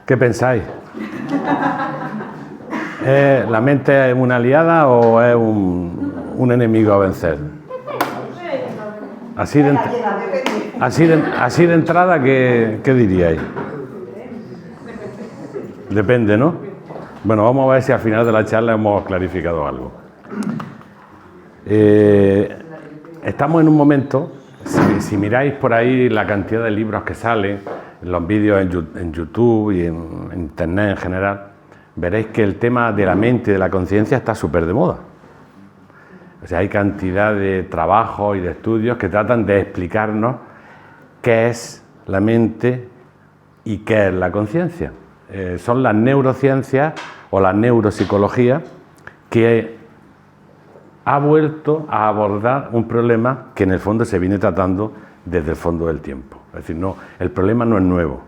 ¿Qué pensáis? ¿La mente es una aliada o es un enemigo a vencer? Así de entrada, ¿qué diríais? Depende, ¿no? Bueno, vamos a ver si al final de la charla hemos clarificado algo. Estamos en un momento, si miráis por ahí la cantidad de libros que salen, los vídeos en YouTube y en Internet en general, veréis que el tema de la mente y de la conciencia está súper de moda. O sea, hay cantidad de trabajos y de estudios que tratan de explicarnos qué es la mente y qué es la conciencia. Son las neurociencias o la neuropsicología que ha vuelto a abordar un problema que en el fondo se viene tratando desde el fondo del tiempo. Es decir, no, el problema no es nuevo.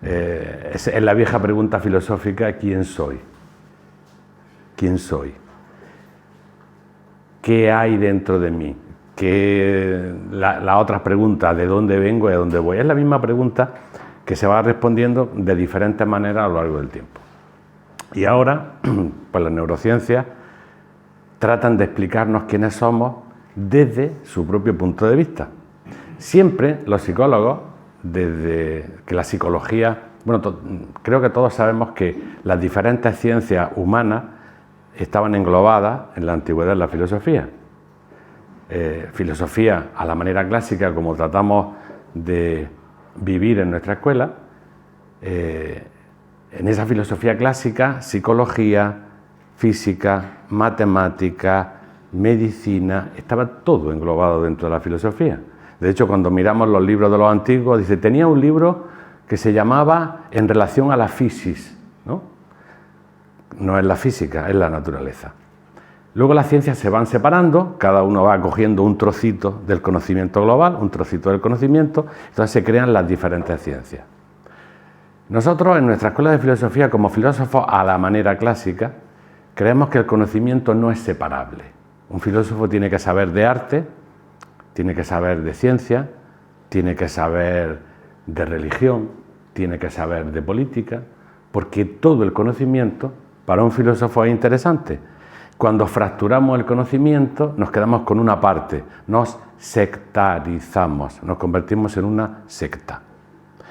Es la vieja pregunta filosófica: ¿quién soy? ¿Quién soy? ¿Qué hay dentro de mí? La otra pregunta, ¿de dónde vengo y a dónde voy? Es la misma pregunta que se va respondiendo de diferentes maneras a lo largo del tiempo. Y ahora, pues las neurociencias tratan de explicarnos quiénes somos desde su propio punto de vista. Siempre los psicólogos, desde que la psicología, bueno, creo que todos sabemos que las diferentes ciencias humanas estaban englobadas en la antigüedad en la filosofía. Filosofía a la manera clásica, como tratamos de vivir en nuestra escuela. En esa filosofía clásica, psicología, física, matemática, medicina, estaba todo englobado dentro de la filosofía. De hecho, cuando miramos los libros de los antiguos, dice, tenía un libro que se llamaba En relación a la fisis, ¿no? No es la física, es la naturaleza. Luego las ciencias se van separando, cada uno va cogiendo un trocito del conocimiento global, un trocito del conocimiento, entonces se crean las diferentes ciencias. Nosotros en nuestra escuela de filosofía, como filósofos a la manera clásica, creemos que el conocimiento no es separable. Un filósofo tiene que saber de arte, tiene que saber de ciencia, tiene que saber de religión, tiene que saber de política, porque todo el conocimiento para un filósofo es interesante. Cuando fracturamos el conocimiento nos quedamos con una parte, nos sectarizamos, nos convertimos en una secta.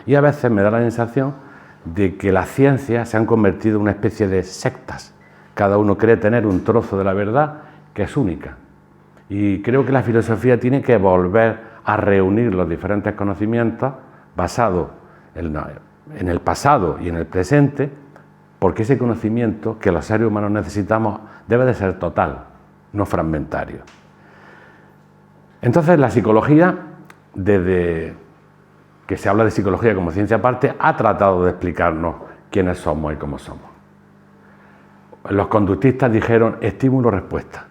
Y a veces me da la sensación de que las ciencias se han convertido en una especie de sectas. Cada uno cree tener un trozo de la verdad que es única. Y creo que la filosofía tiene que volver a reunir los diferentes conocimientos basados en el pasado y en el presente, porque ese conocimiento que los seres humanos necesitamos debe de ser total, no fragmentario. Entonces la psicología, desde que se habla de psicología como ciencia aparte, ha tratado de explicarnos quiénes somos y cómo somos. Los conductistas dijeron estímulo-respuesta.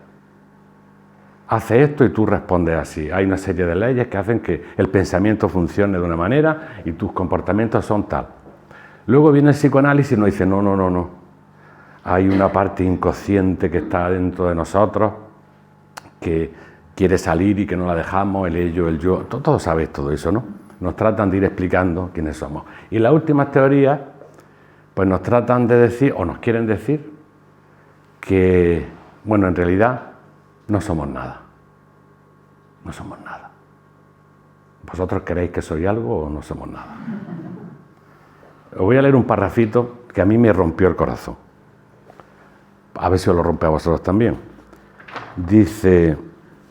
Hace esto y tú respondes así. Hay una serie de leyes que hacen que el pensamiento funcione de una manera y tus comportamientos son tal. Luego viene el psicoanálisis y nos dice no. Hay una parte inconsciente que está dentro de nosotros que quiere salir y que no la dejamos, el ello, el yo. Todos sabéis todo eso, ¿no? Nos tratan de ir explicando quiénes somos. Y las últimas teorías pues nos tratan de decir, o nos quieren decir, que, bueno, en realidad no somos nada. No somos nada. ¿Vosotros creéis que soy algo o no somos nada? Os voy a leer un parrafito que a mí me rompió el corazón. A ver si os lo rompe a vosotros también. Dice,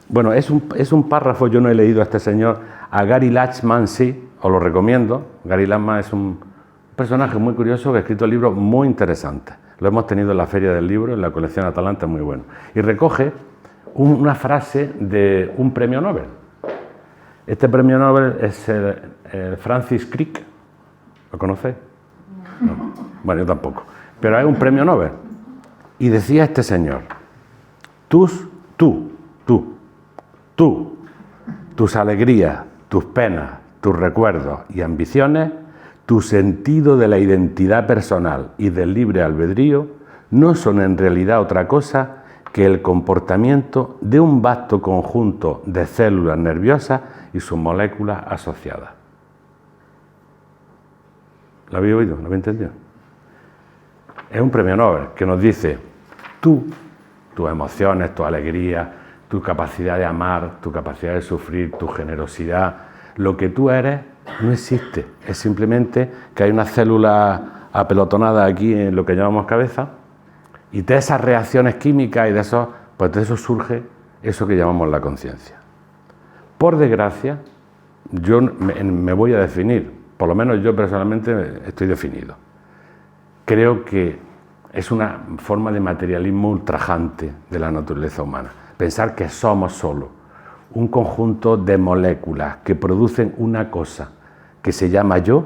bueno, es un párrafo, yo no he leído a este señor, a Gary Lachman sí, os lo recomiendo. Gary Lachman es un personaje muy curioso que ha escrito libros muy interesantes. Lo hemos tenido en la Feria del Libro, en la colección Atalanta, muy bueno. Y recoge una frase de un premio Nobel. Este premio Nobel es el Francis Crick. ¿Lo conocéis? No. Bueno, yo tampoco. Pero es un premio Nobel. Y decía este señor, tus alegrías, tus penas, tus recuerdos y ambiciones, tu sentido de la identidad personal y del libre albedrío no son en realidad otra cosa que el comportamiento de un vasto conjunto de células nerviosas y sus moléculas asociadas. ¿Lo habéis oído? ¿Lo habéis entendido? Es un premio Nobel que nos dice, tú, tus emociones, tu alegría, tu capacidad de amar, tu capacidad de sufrir, tu generosidad, lo que tú eres no existe. Es simplemente que hay unas células apelotonadas aquí en lo que llamamos cabeza, y de esas reacciones químicas y de eso, pues de eso surge eso que llamamos la conciencia. Por desgracia, yo me voy a definir, por lo menos yo personalmente estoy definido. Creo que es una forma de materialismo ultrajante de la naturaleza humana. Pensar que somos solo un conjunto de moléculas que producen una cosa que se llama yo,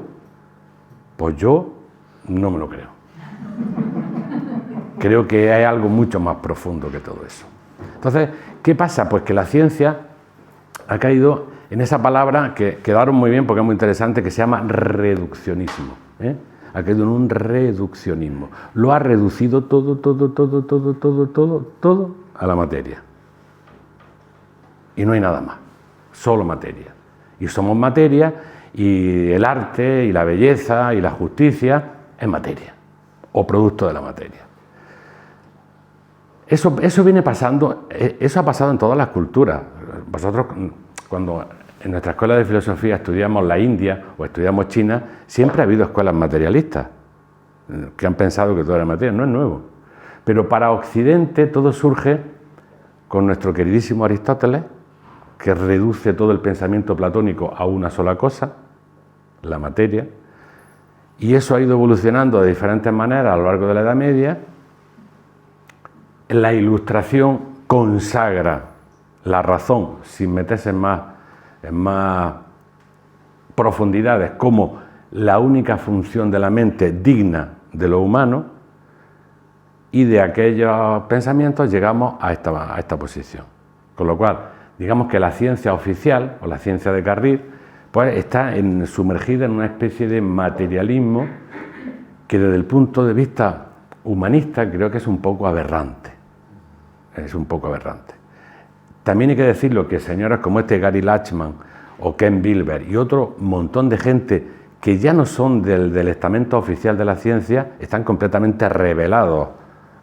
pues yo no me lo creo. Creo que hay algo mucho más profundo que todo eso. Entonces, ¿qué pasa? Pues que la ciencia ha caído en esa palabra que quedaron muy bien porque es muy interesante, que se llama reduccionismo. Ha caído en un reduccionismo. Lo ha reducido todo a la materia. Y no hay nada más, solo materia. Y somos materia, y el arte, y la belleza, y la justicia es materia, o producto de la materia. Eso viene pasando, eso ha pasado en todas las culturas. Vosotros, cuando en nuestra escuela de filosofía estudiamos la India o estudiamos China, siempre ha habido escuelas materialistas que han pensado que todo era materia, no es nuevo. Pero para Occidente todo surge con nuestro queridísimo Aristóteles, que reduce todo el pensamiento platónico a una sola cosa, la materia, y eso ha ido evolucionando de diferentes maneras a lo largo de la Edad Media. La Ilustración consagra la razón, sin meterse en más profundidades, como la única función de la mente digna de lo humano, y de aquellos pensamientos llegamos a esta posición. Con lo cual, digamos que la ciencia oficial, o la ciencia de carril, pues está sumergida en una especie de materialismo que desde el punto de vista humanista creo que es un poco aberrante. Es un poco aberrante. También hay que decirlo que señoras como Gary Lachman o Ken Wilber y otro montón de gente que ya no son del estamento oficial de la ciencia, están completamente rebelados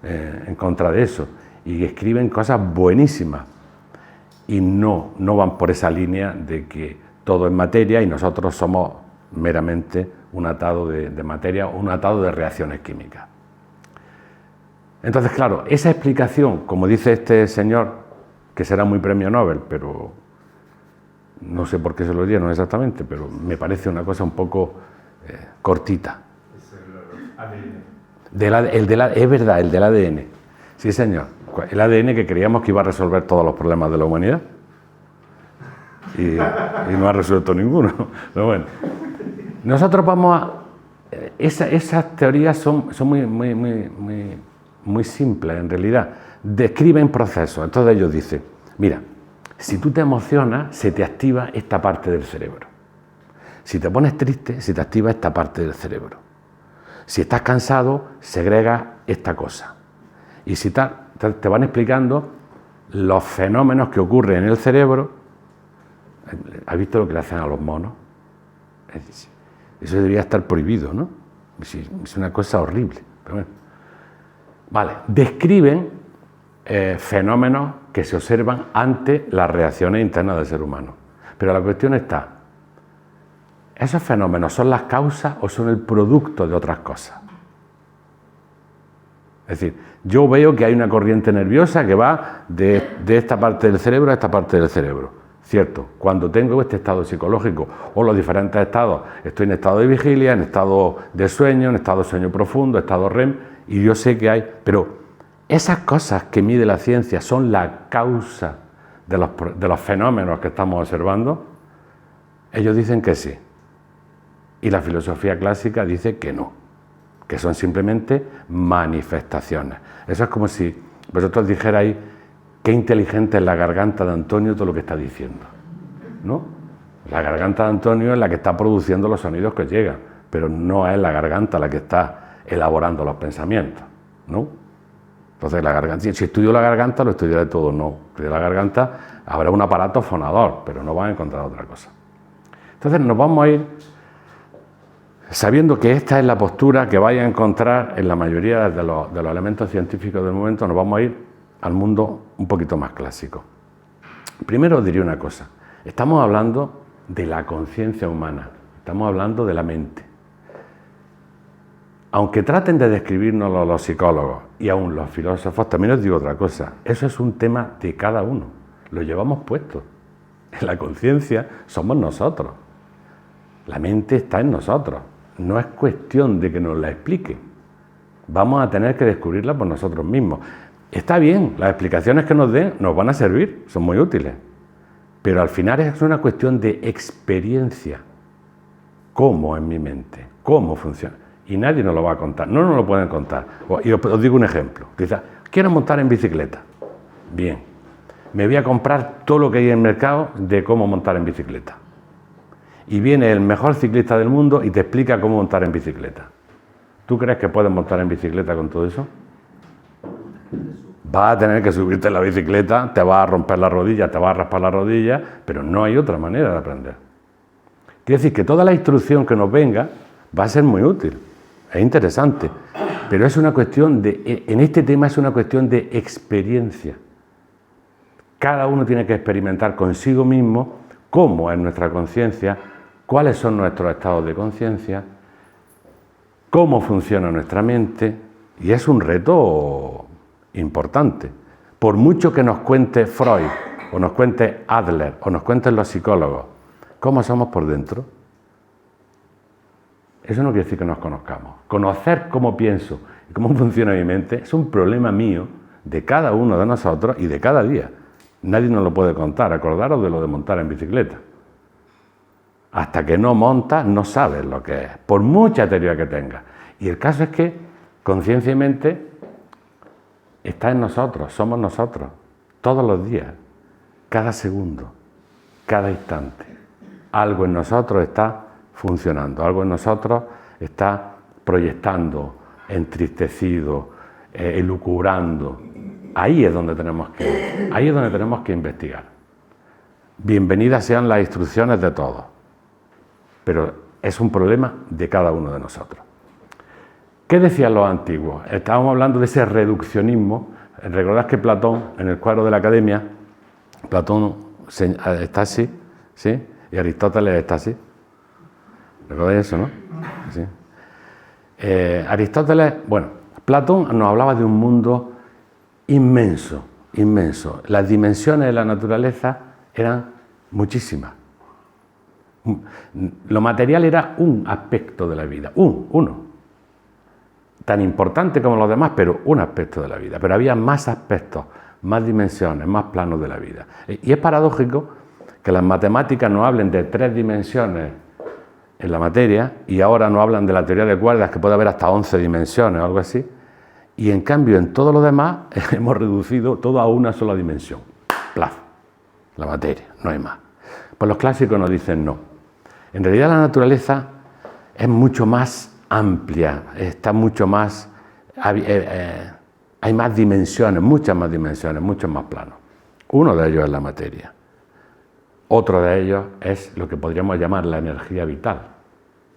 en contra de eso y escriben cosas buenísimas y no van por esa línea de que todo es materia y nosotros somos meramente un atado de materia o un atado de reacciones químicas. Entonces, claro, esa explicación, como dice este señor, que será muy premio Nobel, pero no sé por qué se lo dieron exactamente, pero me parece una cosa un poco cortita. Es el ADN. Es verdad, el del ADN. Sí, señor. El ADN que creíamos que iba a resolver todos los problemas de la humanidad. Y no ha resuelto ninguno. Pero bueno. Nosotros vamos a... Esas teorías son muy simples, en realidad. Describen procesos. Entonces ellos dicen, mira, si tú te emocionas, se te activa esta parte del cerebro. Si te pones triste, se te activa esta parte del cerebro. Si estás cansado, segrega esta cosa. Y si te van explicando los fenómenos que ocurren en el cerebro. ¿Has visto lo que le hacen a los monos? Eso debería estar prohibido, ¿no? Es una cosa horrible. Pero bueno. Vale, describen fenómenos que se observan ante las reacciones internas del ser humano. Pero la cuestión está, ¿esos fenómenos son las causas o son el producto de otras cosas? Es decir, yo veo que hay una corriente nerviosa que va de esta parte del cerebro a esta parte del cerebro. Cierto, cuando tengo este estado psicológico o los diferentes estados, estoy en estado de vigilia, en estado de sueño, en estado de sueño profundo, estado REM, y yo sé que hay, pero esas cosas que mide la ciencia son la causa de los fenómenos que estamos observando. Ellos dicen que sí, y la filosofía clásica dice que no, que son simplemente manifestaciones. Eso es como si vosotros dijerais qué inteligente es la garganta de Antonio todo lo que está diciendo, ¿no? La garganta de Antonio es la que está produciendo los sonidos que llegan, pero no es la garganta la que está elaborando los pensamientos, ¿no? Entonces, la garganta, si estudio la garganta, lo estudiaré todo, no. De la garganta habrá un aparato fonador, pero no van a encontrar otra cosa. Entonces, nos vamos a ir sabiendo que esta es la postura que vais a encontrar en la mayoría de los elementos científicos del momento, nos vamos a ir al mundo un poquito más clásico. Primero os diría una cosa, estamos hablando de la conciencia humana, estamos hablando de la mente. Aunque traten de describirnos los psicólogos y aún los filósofos, también os digo otra cosa, eso es un tema de cada uno, lo llevamos puesto. En la conciencia somos nosotros, la mente está en nosotros, no es cuestión de que nos la expliquen, vamos a tener que descubrirla por nosotros mismos. Está bien, las explicaciones que nos den nos van a servir, son muy útiles, pero al final es una cuestión de experiencia. ¿Cómo es mi mente? ¿Cómo funciona? Y nadie nos lo va a contar, no nos lo pueden contar. Y os digo un ejemplo, quizás, quiero montar en bicicleta. Bien, me voy a comprar todo lo que hay en el mercado de cómo montar en bicicleta. Y viene el mejor ciclista del mundo y te explica cómo montar en bicicleta. ¿Tú crees que puedes montar en bicicleta con todo eso? Vas a tener que subirte en la bicicleta, te vas a romper la rodilla, te vas a raspar la rodilla, pero no hay otra manera de aprender. Quiere decir que toda la instrucción que nos venga va a ser muy útil, es interesante, pero es una cuestión en este tema es una cuestión de experiencia. Cada uno tiene que experimentar consigo mismo cómo es nuestra conciencia, cuáles son nuestros estados de conciencia, cómo funciona nuestra mente, y es un reto importante. Por mucho que nos cuente Freud, o nos cuente Adler, o nos cuenten los psicólogos, cómo somos por dentro, eso no quiere decir que nos conozcamos. Conocer cómo pienso y cómo funciona mi mente es un problema mío, de cada uno de nosotros y de cada día. Nadie nos lo puede contar. Acordaros de lo de montar en bicicleta. Hasta que no montas, no sabes lo que es, por mucha teoría que tengas. Y el caso es que, conciencia y mente, está en nosotros, somos nosotros, todos los días, cada segundo, cada instante. Algo en nosotros está funcionando, algo en nosotros está proyectando, entristecido, elucubrando. Ahí es donde tenemos que investigar. Bienvenidas sean las instrucciones de todos, pero es un problema de cada uno de nosotros. ¿Qué decían los antiguos? Estábamos hablando de ese reduccionismo. Recordad que Platón, en el cuadro de la Academia, Platón está así, ¿sí? Y Aristóteles está así. ¿Recordáis eso, no? Sí. Aristóteles, bueno, Platón nos hablaba de un mundo inmenso, inmenso. Las dimensiones de la naturaleza eran muchísimas. Lo material era un aspecto de la vida, uno. Tan importante como los demás, pero un aspecto de la vida. Pero había más aspectos, más dimensiones, más planos de la vida. Y es paradójico que las matemáticas nos hablen de 3 dimensiones en la materia y ahora nos hablan de la teoría de cuerdas, que puede haber hasta 11 dimensiones o algo así, y en cambio en todo lo demás hemos reducido todo a una sola dimensión. Plaf, la materia, no hay más. Pues los clásicos nos dicen no. En realidad la naturaleza es mucho más amplia, está mucho más, hay más dimensiones, muchas más dimensiones, muchos más planos. Uno de ellos es la materia. Otro de ellos es lo que podríamos llamar la energía vital.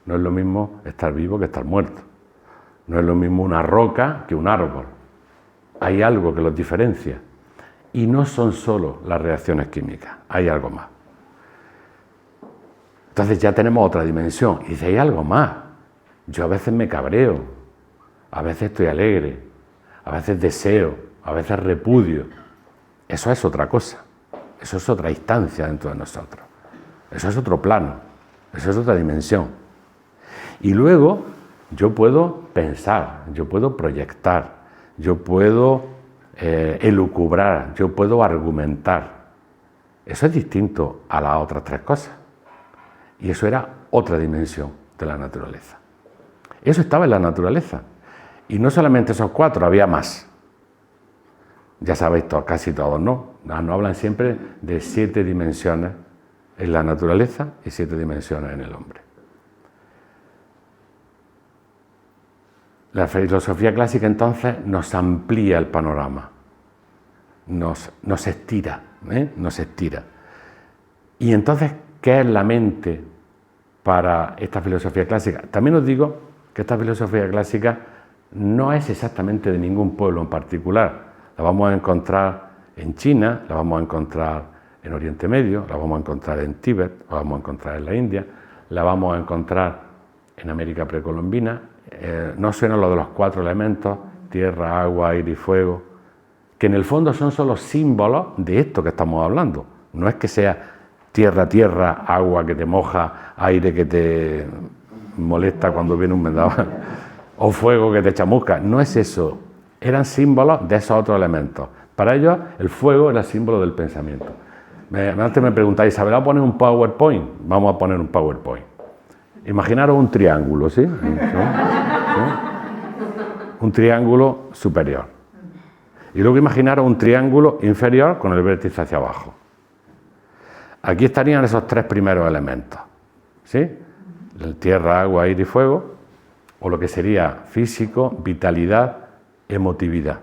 No es lo mismo estar vivo que estar muerto. No es lo mismo una roca que un árbol. Hay algo que los diferencia. Y no son solo las reacciones químicas, hay algo más. Entonces ya tenemos otra dimensión. Y dice, hay algo más. Yo a veces me cabreo, a veces estoy alegre, a veces deseo, a veces repudio. Eso es otra cosa. Eso es otra instancia dentro de nosotros. Eso es otro plano. Eso es otra dimensión. Y luego yo puedo pensar, yo puedo proyectar, yo puedo elucubrar, yo puedo argumentar. Eso es distinto a las otras 3 cosas. Y eso era otra dimensión de la naturaleza. Eso estaba en la naturaleza. Y no solamente esos 4, había más. Ya sabéis casi todos, ¿no? Nos hablan siempre de 7 dimensiones en la naturaleza y 7 dimensiones en el hombre. La filosofía clásica entonces nos amplía el panorama, nos estira, nos estira. Y entonces, ¿qué es la mente para esta filosofía clásica. También os digo que esta filosofía clásica no es exactamente de ningún pueblo en particular. La vamos a encontrar en China, la vamos a encontrar en Oriente Medio, la vamos a encontrar en Tíbet, la vamos a encontrar en la India, la vamos a encontrar en América precolombina. No suena lo de los 4 elementos, tierra, agua, aire y fuego, que en el fondo son solo símbolos de esto que estamos hablando. No es que sea tierra, tierra, agua que te moja, aire que te molesta cuando viene un vendaval, o fuego que te chamusca. No es eso. Eran símbolos de esos otros elementos. Para ellos, el fuego era símbolo del pensamiento. Antes me preguntáis, ¿sabrá poner un PowerPoint? Vamos a poner un PowerPoint. Imaginaros un triángulo, ¿sí? Un triángulo superior. Y luego imaginaros un triángulo inferior con el vértice hacia abajo. Aquí estarían esos 3 primeros elementos, ¿sí? Tierra, agua, aire y fuego, o lo que sería físico, vitalidad, emotividad.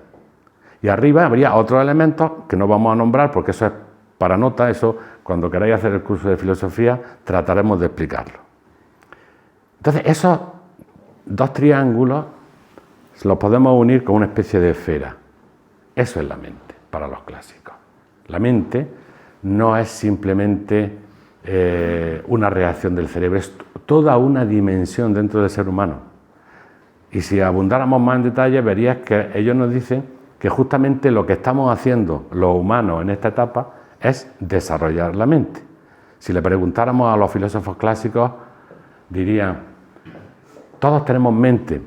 Y arriba habría otros elementos que no vamos a nombrar porque eso es para nota, eso cuando queráis hacer el curso de filosofía trataremos de explicarlo. Entonces esos 2 triángulos los podemos unir con una especie de esfera. Eso es la mente para los clásicos. La mente no es simplemente una reacción del cerebro, es toda una dimensión dentro del ser humano. Y si abundáramos más en detalle, verías que ellos nos dicen que justamente lo que estamos haciendo los humanos en esta etapa es desarrollar la mente. Si le preguntáramos a los filósofos clásicos, dirían, todos tenemos mente,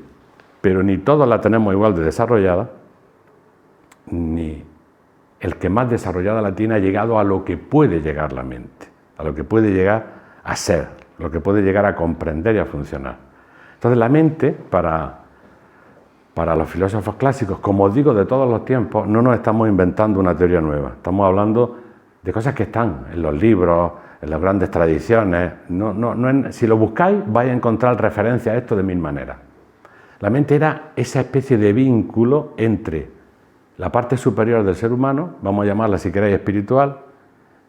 pero ni todos la tenemos igual de desarrollada, ni el que más desarrollada la tiene ha llegado a lo que puede llegar la mente, a lo que puede llegar a ser, lo que puede llegar a comprender y a funcionar. Entonces la mente, para los filósofos clásicos, como os digo, de todos los tiempos, no nos estamos inventando una teoría nueva, estamos hablando de cosas que están en los libros, en las grandes tradiciones. Si lo buscáis, vais a encontrar referencias a esto de 1000 maneras. La mente era esa especie de vínculo entre la parte superior del ser humano, vamos a llamarla si queréis espiritual,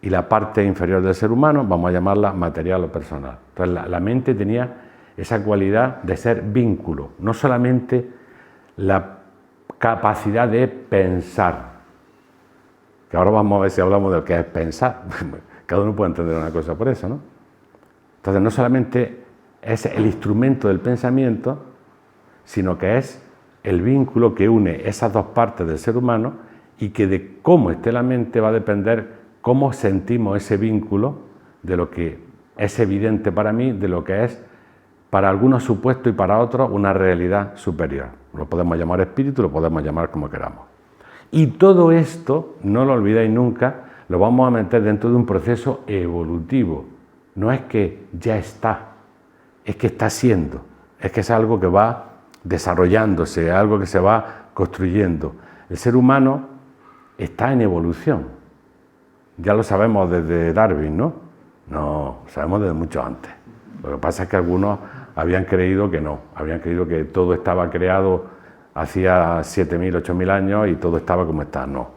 y la parte inferior del ser humano, vamos a llamarla material o personal. Entonces la mente tenía esa cualidad de ser vínculo, no solamente la capacidad de pensar, que ahora vamos a ver si hablamos de lo que es pensar, cada uno puede entender una cosa por eso, ¿no? Entonces no solamente es el instrumento del pensamiento, sino que es el vínculo que une esas 2 partes del ser humano y que de cómo esté la mente va a depender cómo sentimos ese vínculo de lo que es evidente para mí, de lo que es para algunos supuesto y para otros una realidad superior. Lo podemos llamar espíritu, lo podemos llamar como queramos. Y todo esto, no lo olvidéis nunca, lo vamos a meter dentro de un proceso evolutivo. No es que ya está, es que está siendo, es que es algo que va desarrollándose, algo que se va construyendo. El ser humano está en evolución. Ya lo sabemos desde Darwin, ¿no? No, lo sabemos desde mucho antes. Lo que pasa es que algunos habían creído que no, habían creído que todo estaba creado hacía 7.000, 8.000 años y todo estaba como está. No.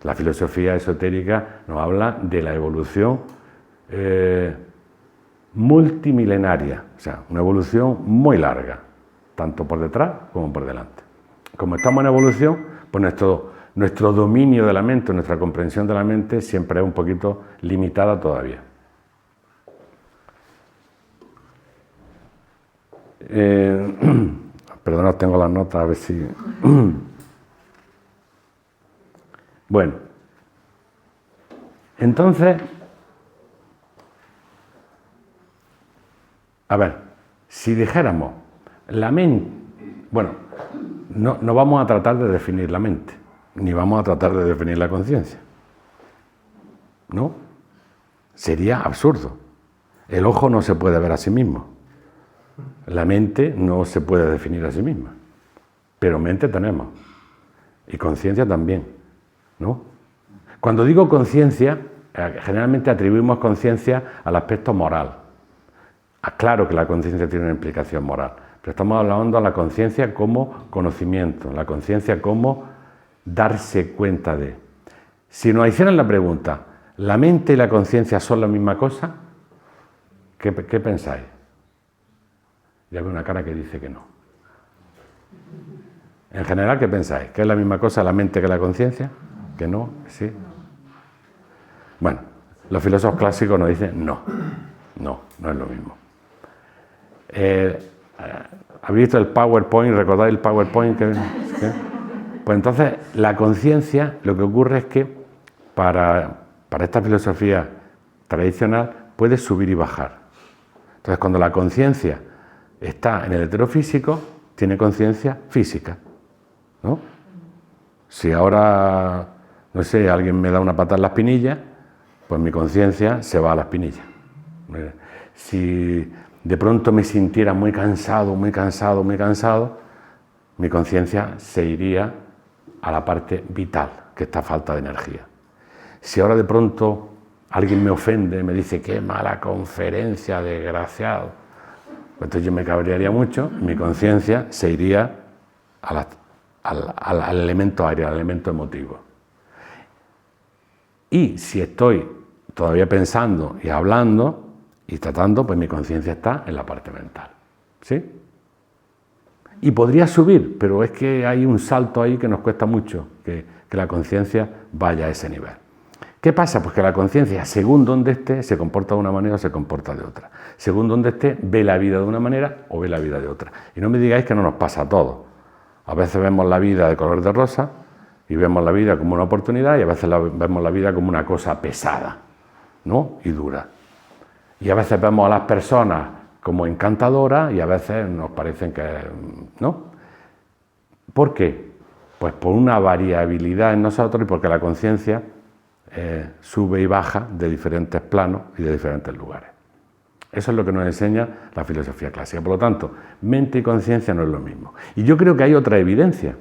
La filosofía esotérica nos habla de la evolución multimilenaria, o sea, una evolución muy larga, tanto por detrás como por delante. Como estamos en evolución, pues nuestro dominio de la mente, nuestra comprensión de la mente siempre es un poquito limitada todavía. Perdonad, tengo las notas, a ver si... Bueno, entonces, a ver, si dijéramos la mente, bueno, no vamos a tratar de definir la mente, ni vamos a tratar de definir la conciencia, ¿no? Sería absurdo. El ojo no se puede ver a sí mismo, la mente no se puede definir a sí misma, pero mente tenemos, y conciencia también, ¿no? Cuando digo conciencia, generalmente atribuimos conciencia al aspecto moral. Claro que la conciencia tiene una implicación moral, pero estamos hablando de la conciencia como conocimiento, la conciencia como darse cuenta de. Si nos hicieran la pregunta, ¿la mente y la conciencia son la misma cosa? ¿Qué pensáis? Ya veo una cara que dice que no. En general, ¿qué pensáis? ¿Que es la misma cosa la mente que la conciencia? ¿Que no? ¿Sí? Bueno, los filósofos clásicos nos dicen no es lo mismo. ¿Habéis visto el PowerPoint? ¿Recordáis el PowerPoint? Pues entonces, la conciencia, lo que ocurre es que para esta filosofía tradicional puede subir y bajar. Entonces, cuando la conciencia está en el heterofísico, tiene conciencia física, ¿no? Si ahora, no sé, alguien me da una patada en la espinilla, pues mi conciencia se va a la espinilla. Si de pronto me sintiera muy cansado, mi conciencia se iría a la parte vital, que está falta de energía. Si ahora de pronto alguien me ofende, me dice qué mala conferencia, desgraciado, pues entonces yo me cabrearía mucho, mi conciencia se iría al elemento aire, al elemento emotivo. Y si estoy todavía pensando y hablando y tratando, pues mi conciencia está en la parte mental. ¿Sí? Y podría subir, pero es que hay un salto ahí que nos cuesta mucho, que la conciencia vaya a ese nivel. ¿Qué pasa? Pues que la conciencia, según donde esté, se comporta de una manera o se comporta de otra. Según donde esté, ve la vida de una manera o ve la vida de otra. Y no me digáis que no nos pasa a todos. A veces vemos la vida de color de rosa y vemos la vida como una oportunidad y a veces vemos la vida como una cosa pesada, ¿no? Y dura. Y a veces vemos a las personas como encantadoras y a veces nos parecen que no. ¿Por qué? Pues por una variabilidad en nosotros y porque la conciencia sube y baja de diferentes planos y de diferentes lugares. Eso es lo que nos enseña la filosofía clásica. Por lo tanto, mente y conciencia no es lo mismo. Y yo creo que hay otra evidencia.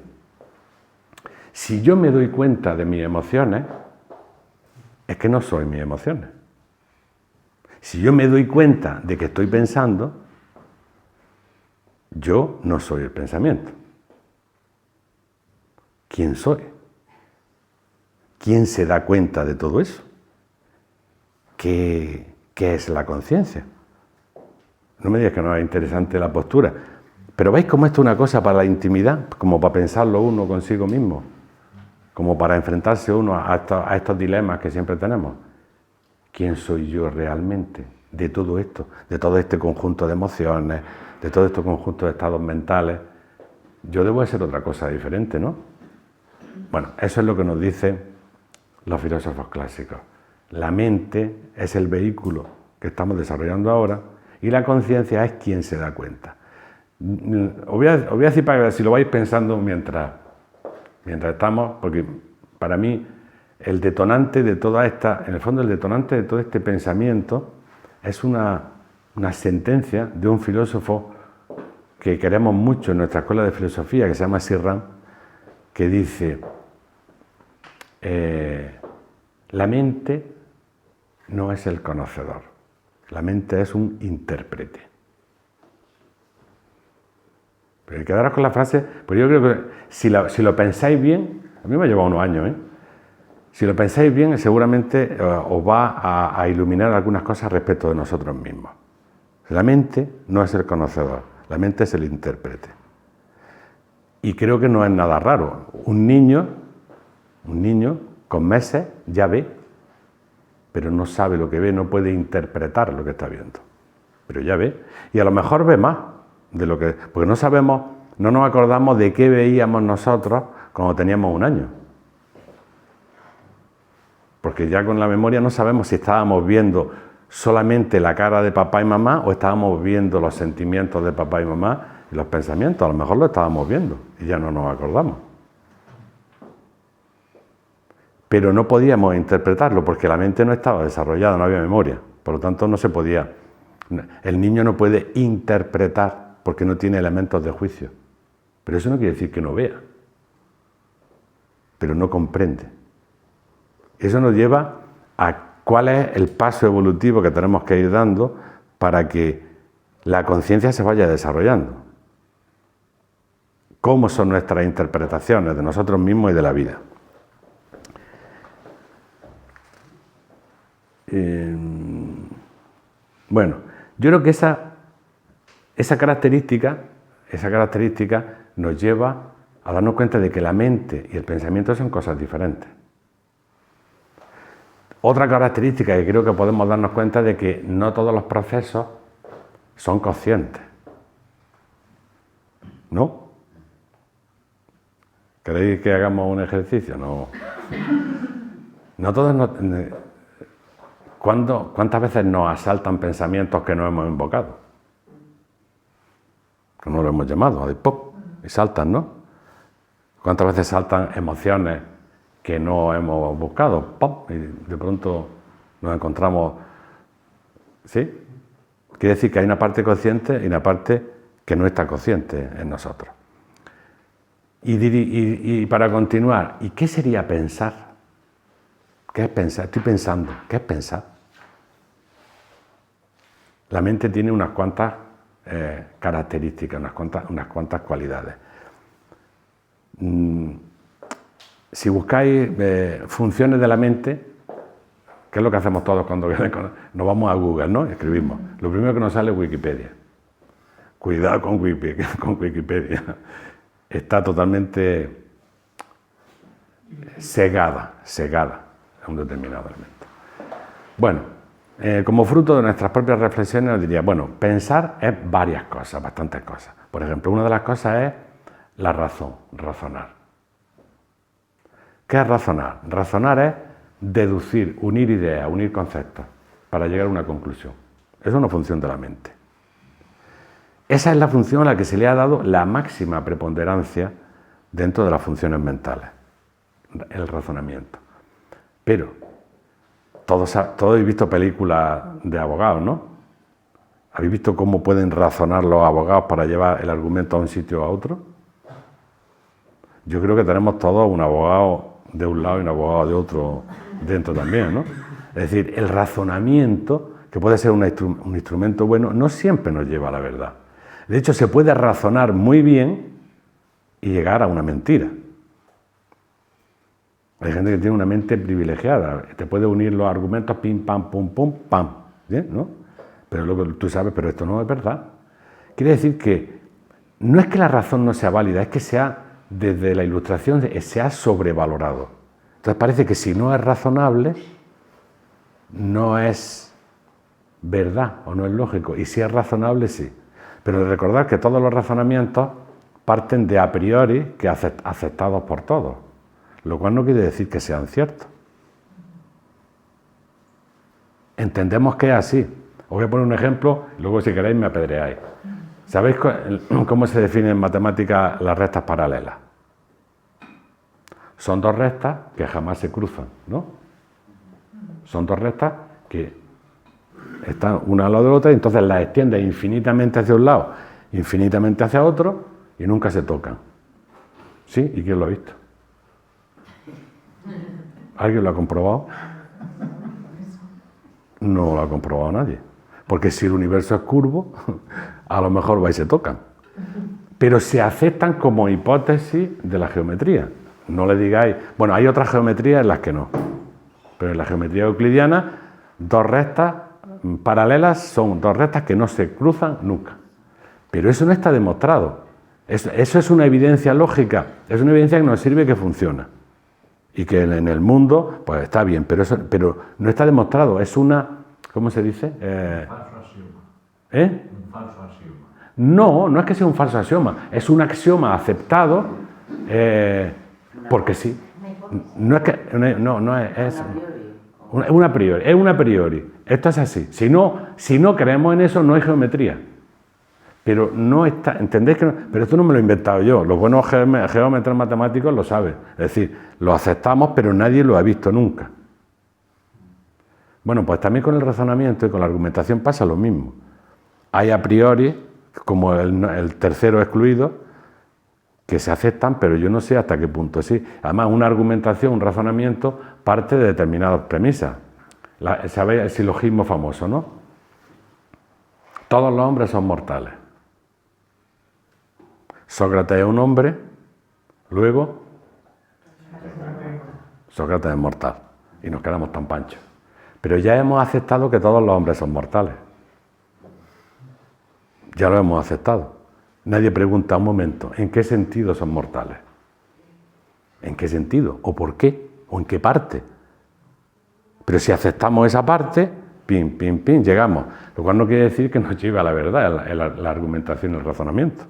Si yo me doy cuenta de mis emociones, es que no soy mis emociones. Si yo me doy cuenta de que estoy pensando, yo no soy el pensamiento. ¿Quién soy? ¿Quién se da cuenta de todo eso? ¿Qué es la conciencia? No me digas que no es interesante la postura. Pero ¿veis cómo esto es una cosa para la intimidad? Como para pensarlo uno consigo mismo. Como para enfrentarse uno a estos dilemas que siempre tenemos. ¿Quién soy yo realmente de todo esto? De todo este conjunto de emociones, de todo este conjunto de estados mentales. Yo debo de ser otra cosa diferente, ¿no? Bueno, eso es lo que nos dicen los filósofos clásicos. La mente es el vehículo que estamos desarrollando ahora y la conciencia es quien se da cuenta. Os voy a decir para que si lo vais pensando mientras estamos, porque para mí el detonante de toda esta, en el fondo el detonante de todo este pensamiento es una sentencia de un filósofo que queremos mucho en nuestra escuela de filosofía, que se llama Sirram, que dice, la mente no es el conocedor, la mente es un intérprete. Pero quedaros con la frase, pues yo creo que si lo pensáis bien, a mí me ha llevado unos años, si lo pensáis bien, seguramente os va a iluminar algunas cosas respecto de nosotros mismos. La mente no es el conocedor, la mente es el intérprete. Y creo que no es nada raro. Un niño con meses ya ve, pero no sabe lo que ve, no puede interpretar lo que está viendo. Pero ya ve. Y a lo mejor ve más de lo que... Porque no sabemos, no nos acordamos de qué veíamos nosotros cuando teníamos un año. Porque ya con la memoria no sabemos si estábamos viendo solamente la cara de papá y mamá o estábamos viendo los sentimientos de papá y mamá y los pensamientos. A lo mejor lo estábamos viendo y ya no nos acordamos. Pero no podíamos interpretarlo porque la mente no estaba desarrollada, no había memoria. Por lo tanto, no se podía. El niño no puede interpretar porque no tiene elementos de juicio. Pero eso no quiere decir que no vea. Pero no comprende. Eso nos lleva a cuál es el paso evolutivo que tenemos que ir dando para que la conciencia se vaya desarrollando. ¿Cómo son nuestras interpretaciones de nosotros mismos y de la vida? Bueno, yo creo que esa esa característica nos lleva a darnos cuenta de que la mente y el pensamiento son cosas diferentes. Otra característica que creo que podemos darnos cuenta de que no todos los procesos son conscientes. ¿No? ¿Queréis que hagamos un ejercicio? No. No todos ¿Cuántas veces nos asaltan pensamientos que no hemos invocado? Que no lo hemos llamado, de pop, y saltan, ¿no? ¿Cuántas veces saltan emociones que no hemos buscado? ¡Pop! Y de pronto nos encontramos... ¿Sí? Quiere decir que hay una parte consciente y una parte que no está consciente en nosotros. Y para continuar, ¿y qué sería pensar? ¿Qué es pensar? Estoy pensando. ¿Qué es pensar? La mente tiene unas cuantas características, unas cuantas cualidades. Si buscáis funciones de la mente, ¿qué es lo que hacemos todos cuando nos vamos a Google, ¿no? Escribimos. Lo primero que nos sale es Wikipedia. Cuidado con Wikipedia. Está totalmente cegada a un determinado elemento. Bueno, como fruto de nuestras propias reflexiones os diría, bueno, pensar es varias cosas, bastantes cosas. Por ejemplo, una de las cosas es la razón, razonar. ¿Qué es razonar? Razonar es deducir, unir ideas, unir conceptos para llegar a una conclusión. Eso es una función de la mente. Esa es la función a la que se le ha dado la máxima preponderancia dentro de las funciones mentales, el razonamiento. Pero todos habéis visto películas de abogados, ¿no? ¿Habéis visto cómo pueden razonar los abogados para llevar el argumento a un sitio o a otro? Yo creo que tenemos todos un abogado de un lado y un abogado de otro dentro también, ¿no? Es decir, el razonamiento, que puede ser un instrumento bueno, no siempre nos lleva a la verdad. De hecho, se puede razonar muy bien y llegar a una mentira. Hay gente que tiene una mente privilegiada, te puede unir los argumentos pim, pam, pum, pum, pam, ¿bien? ¿No? Pero luego tú sabes, pero esto no es verdad. Quiere decir que no es que la razón no sea válida, es que desde la Ilustración se ha sobrevalorado. Entonces parece que si no es razonable, no es verdad o no es lógico, y si es razonable, sí. Pero recordad que todos los razonamientos parten de a priori que aceptados por todos, lo cual no quiere decir que sean ciertos. Entendemos que es así. Os voy a poner un ejemplo, y luego si queréis me apedreáis. ¿Sabéis cómo se definen en matemáticas las rectas paralelas? Son dos rectas que jamás se cruzan, ¿no? Son dos rectas que están una al lado de la otra y entonces las extiendes infinitamente hacia un lado, infinitamente hacia otro y nunca se tocan. ¿Sí? ¿Y quién lo ha visto? ¿Alguien lo ha comprobado? No lo ha comprobado nadie. Porque si el universo es curvo, a lo mejor va y se tocan. Pero se aceptan como hipótesis de la geometría. No le digáis... Bueno, hay otras geometrías en las que no. Pero en la geometría euclidiana, dos rectas paralelas son dos rectas que no se cruzan nunca. Pero eso no está demostrado. Eso es una evidencia lógica. Es una evidencia que nos sirve que funciona. Y que en el mundo, pues está bien. Pero no está demostrado. Es una... ¿Cómo se dice? Falso axioma. Un falso axioma. No es que sea un falso axioma. Es un axioma aceptado porque sí. No es que... No es una priori. Es una priori. Esto es así. Si no creemos en eso, no hay geometría. Pero no está... ¿Entendéis que no? Pero esto no me lo he inventado yo. Los buenos geómetras matemáticos lo saben. Es decir, lo aceptamos, pero nadie lo ha visto nunca. Bueno, pues también con el razonamiento y con la argumentación pasa lo mismo. Hay a priori, como el tercero excluido, que se aceptan, pero yo no sé hasta qué punto sí. Además, una argumentación, un razonamiento, parte de determinadas premisas. ¿Sabéis el silogismo famoso, no? Todos los hombres son mortales. Sócrates es un hombre, luego Sócrates es mortal. Y nos quedamos tan panchos. Pero ya hemos aceptado que todos los hombres son mortales. Ya lo hemos aceptado. Nadie pregunta un momento, ¿en qué sentido son mortales? ¿En qué sentido? ¿O por qué? ¿O en qué parte? Pero si aceptamos esa parte, pim, pim, pim, llegamos. Lo cual no quiere decir que nos lleve a la verdad, la argumentación y el razonamiento.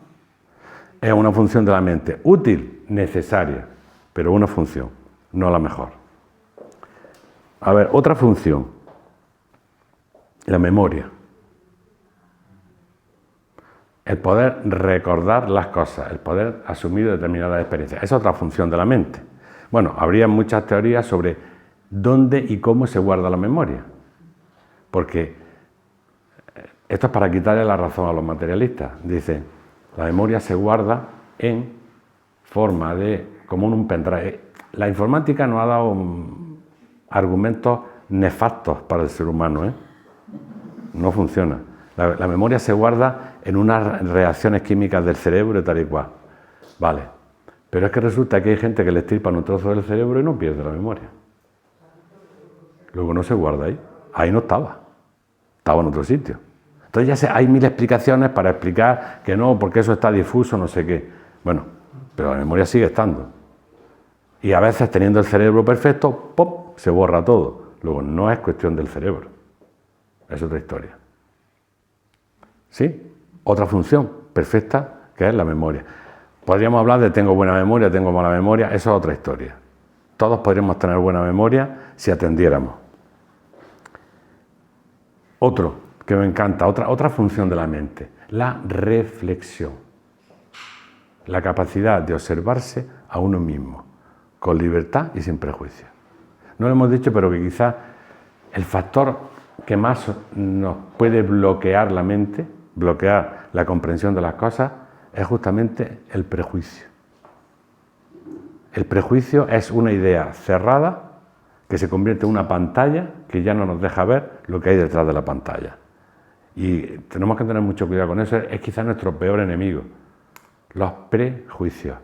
Es una función de la mente, útil, necesaria, pero una función, no la mejor. A ver, otra función, la memoria. El poder recordar las cosas, el poder asumir determinadas experiencias. Es otra función de la mente. Bueno, habría muchas teorías sobre dónde y cómo se guarda la memoria. Porque esto es para quitarle la razón a los materialistas. Dicen, la memoria se guarda en forma de, como en un pendrive. La informática nos ha dado argumentos nefastos para el ser humano, ¿eh? No funciona. La memoria se guarda en unas reacciones químicas del cerebro y tal y cual. Vale. Pero es que resulta que hay gente que le extirpan un trozo del cerebro y no pierde la memoria. Luego no se guarda ahí. Ahí no estaba. Estaba en otro sitio. Entonces ya hay mil explicaciones para explicar que no, porque eso está difuso, no sé qué. Bueno, pero la memoria sigue estando. Y a veces teniendo el cerebro perfecto, ¡pop!, se borra todo. Luego no es cuestión del cerebro. Es otra historia. ¿Sí? Otra función perfecta que es la memoria. Podríamos hablar de tengo buena memoria, tengo mala memoria, eso es otra historia. Todos podríamos tener buena memoria si atendiéramos. Otro que me encanta, otra función de la mente, la reflexión. La capacidad de observarse a uno mismo, con libertad y sin prejuicio. No lo hemos dicho, pero que quizás el factor que más nos puede bloquear la mente, bloquear la comprensión de las cosas, es justamente el prejuicio. El prejuicio es una idea cerrada que se convierte en una pantalla que ya no nos deja ver lo que hay detrás de la pantalla. Y tenemos que tener mucho cuidado con eso, es quizás nuestro peor enemigo. Los prejuicios,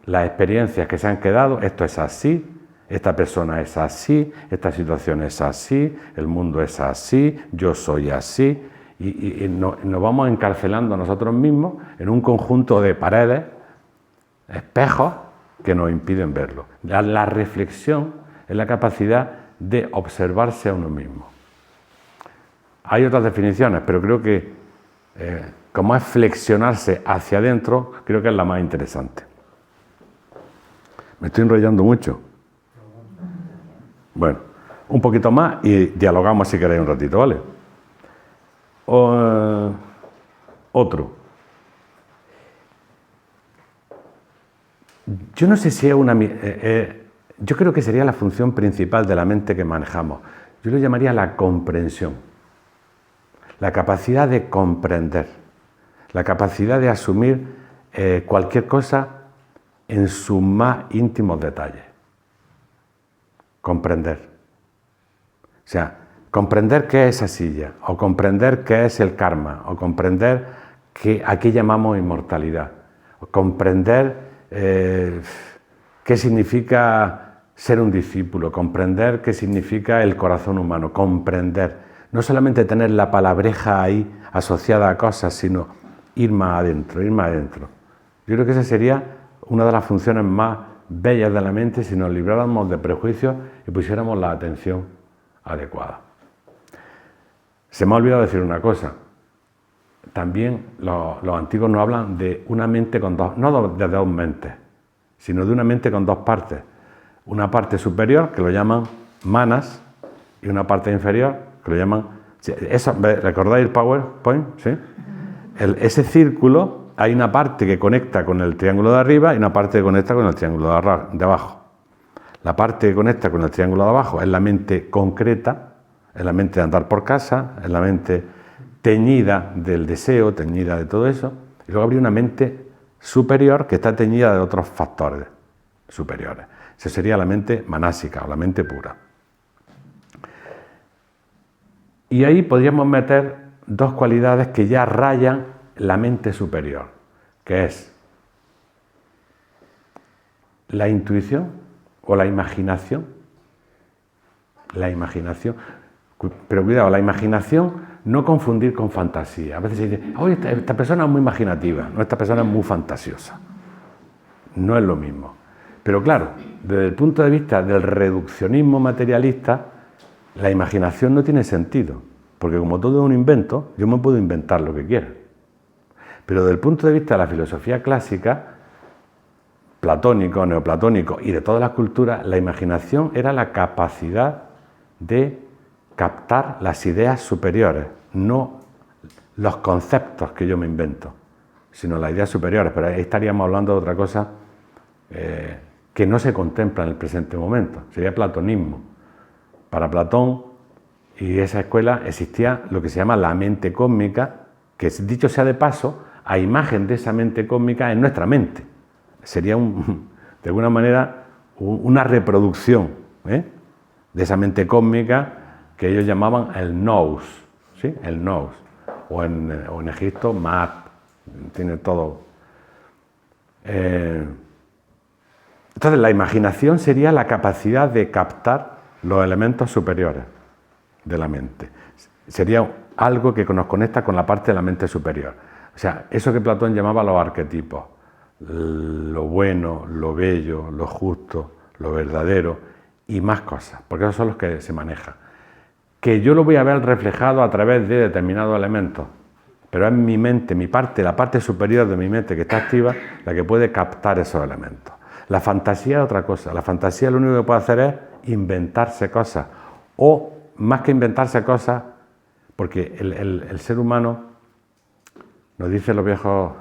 las experiencias que se han quedado, esto es así, esta persona es así, esta situación es así, el mundo es así, yo soy así, y nos vamos encarcelando a nosotros mismos en un conjunto de paredes, espejos, que nos impiden verlo. La reflexión es la capacidad de observarse a uno mismo. Hay otras definiciones, pero creo que como es flexionarse hacia adentro, creo que es la más interesante. Me estoy enrollando mucho. Bueno, un poquito más y dialogamos si queréis un ratito, ¿vale? Otro. Yo no sé si es yo creo que sería la función principal de la mente que manejamos. Yo lo llamaría la comprensión. La capacidad de comprender. La capacidad de asumir cualquier cosa en sus más íntimos detalles. Comprender. O sea, comprender qué es esa silla, o comprender qué es el karma, o comprender qué aquí llamamos inmortalidad, o comprender qué significa ser un discípulo, comprender qué significa el corazón humano, comprender. No solamente tener la palabreja ahí asociada a cosas, sino ir más adentro, ir más adentro. Yo creo que esa sería una de las funciones más bellas de la mente si nos libráramos de prejuicios y pusiéramos la atención adecuada. Se me ha olvidado decir una cosa. También los antiguos nos hablan de una mente con dos, no de dos mentes, sino de una mente con dos partes. Una parte superior, que lo llaman manas, y una parte inferior, que lo llaman... ¿Recordáis el PowerPoint? ¿Sí? Ese círculo, hay una parte que conecta con el triángulo de arriba y una parte que conecta con el triángulo de abajo. La parte que conecta con el triángulo de abajo es la mente concreta, es la mente de andar por casa, es la mente teñida del deseo, teñida de todo eso. Y luego habría una mente superior que está teñida de otros factores superiores. Esa sería la mente manásica o la mente pura. Y ahí podríamos meter dos cualidades que ya rayan la mente superior, que es la intuición o la imaginación. La imaginación. Pero cuidado, la imaginación No confundir con fantasía. A veces se dice, oye, esta persona es muy imaginativa, no, esta persona es muy fantasiosa. No es lo mismo. Pero claro, desde el punto de vista del reduccionismo materialista, la imaginación no tiene sentido, porque como todo es un invento, yo me puedo inventar lo que quiera. Pero desde el punto de vista de la filosofía clásica, platónico, neoplatónico y de todas las culturas, la imaginación era la capacidad de captar las ideas superiores, no los conceptos que yo me invento, sino las ideas superiores. Pero ahí estaríamos hablando de otra cosa que no se contempla en el presente momento, sería platonismo. Para Platón y esa escuela existía lo que se llama la mente cósmica, que dicho sea de paso, a imagen de esa mente cósmica en nuestra mente. Sería de alguna manera una reproducción de esa mente cósmica que ellos llamaban el nous, ¿sí? El nous, o en Egipto, Maat, tiene todo. Entonces la imaginación sería la capacidad de captar los elementos superiores de la mente. Sería algo que nos conecta con la parte de la mente superior. O sea, eso que Platón llamaba los arquetipos, lo bueno, lo bello, lo justo, lo verdadero y más cosas, porque esos son los que se manejan. Que yo lo voy a ver reflejado a través de determinados elementos, pero es mi mente, mi parte, la parte superior de mi mente que está activa, la que puede captar esos elementos. La fantasía es otra cosa. La fantasía lo único que puede hacer es inventarse cosas, o más que inventarse cosas, porque el ser humano, nos dicen los viejos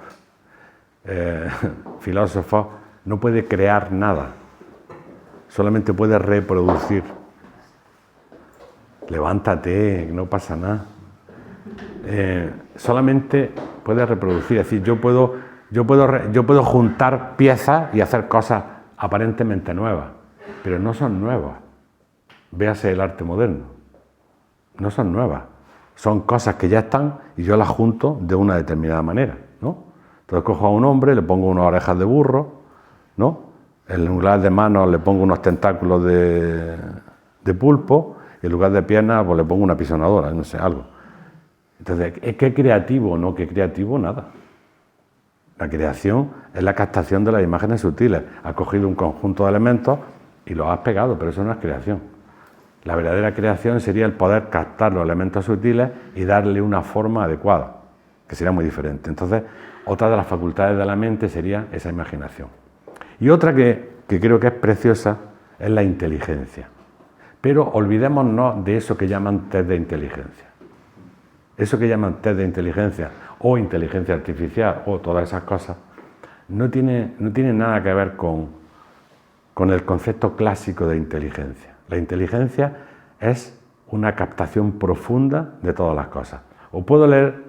filósofos, no puede crear nada, solamente puede reproducir. Levántate, no pasa nada. Solamente puede reproducir, es decir, yo puedo juntar piezas y hacer cosas aparentemente nuevas, pero no son nuevas. Véase el arte moderno, no son nuevas, son cosas que ya están y yo las junto de una determinada manera, ¿no? Entonces cojo a un hombre, le pongo unas orejas de burro, ¿no? En lugar de manos le pongo unos tentáculos de pulpo, y en lugar de piernas pues le pongo una pisonadora, no sé, algo. Entonces, ¿qué creativo? No, ¿qué creativo? Nada. La creación es la captación de las imágenes sutiles. Has cogido un conjunto de elementos y los has pegado, pero eso no es creación. La verdadera creación sería el poder captar los elementos sutiles y darle una forma adecuada, que sería muy diferente. Entonces, otra de las facultades de la mente sería esa imaginación. Y otra que creo que es preciosa es la inteligencia. Pero olvidémonos de eso que llaman test de inteligencia. Eso que llaman test de inteligencia o inteligencia artificial o todas esas cosas no tiene nada que ver con el concepto clásico de inteligencia. La inteligencia es una captación profunda de todas las cosas. Os puedo leer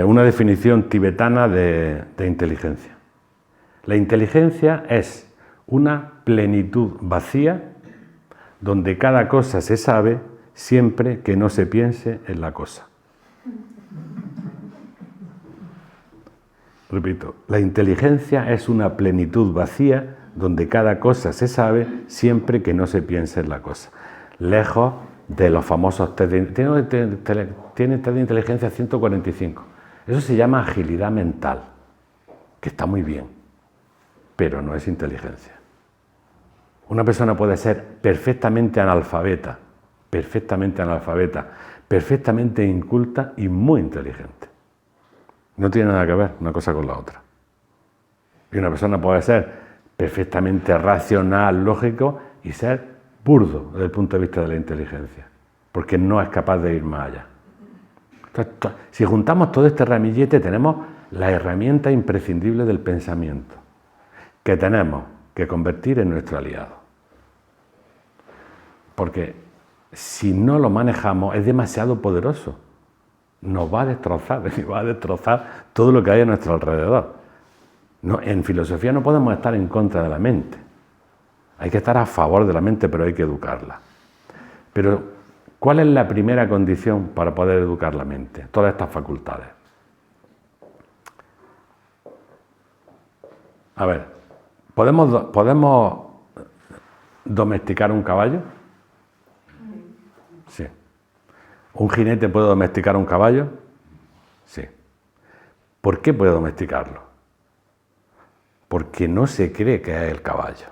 una definición tibetana de inteligencia. La inteligencia es una plenitud vacía donde cada cosa se sabe siempre que no se piense en la cosa. Repito, la inteligencia es una plenitud vacía donde cada cosa se sabe siempre que no se piense en la cosa. Lejos de los famosos test tiene test de inteligencia 145. Eso se llama agilidad mental, que está muy bien, pero no es inteligencia. Una persona puede ser perfectamente analfabeta, perfectamente inculta y muy inteligente. No tiene nada que ver una cosa con la otra. Y una persona puede ser perfectamente racional, lógico y ser burdo desde el punto de vista de la inteligencia, porque no es capaz de ir más allá. Entonces, si juntamos todo este ramillete, tenemos la herramienta imprescindible del pensamiento, que tenemos que convertir en nuestro aliado. Porque si no lo manejamos es demasiado poderoso. Nos va a destrozar todo lo que hay a nuestro alrededor. No, en filosofía no podemos estar en contra de la mente. Hay que estar a favor de la mente, pero hay que educarla. Pero, ¿cuál es la primera condición para poder educar la mente? Todas estas facultades. A ver, podemos domesticar un caballo? Sí. ¿Un jinete puede domesticar un caballo? Sí. ¿Por qué puede domesticarlo? Porque no se cree que es el caballo.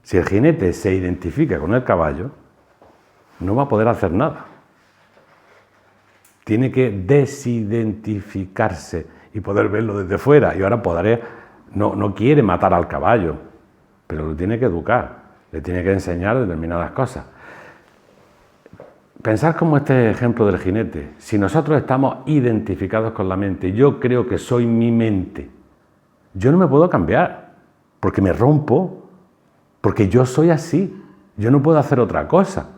Si el jinete se identifica con el caballo, no va a poder hacer nada. Tiene que desidentificarse y poder verlo desde fuera. Y ahora no quiere matar al caballo, pero lo tiene que educar, le tiene que enseñar determinadas cosas. Pensad como este ejemplo del jinete. Si nosotros estamos identificados con la mente, yo creo que soy mi mente, yo no me puedo cambiar, porque me rompo, porque yo soy así, yo no puedo hacer otra cosa,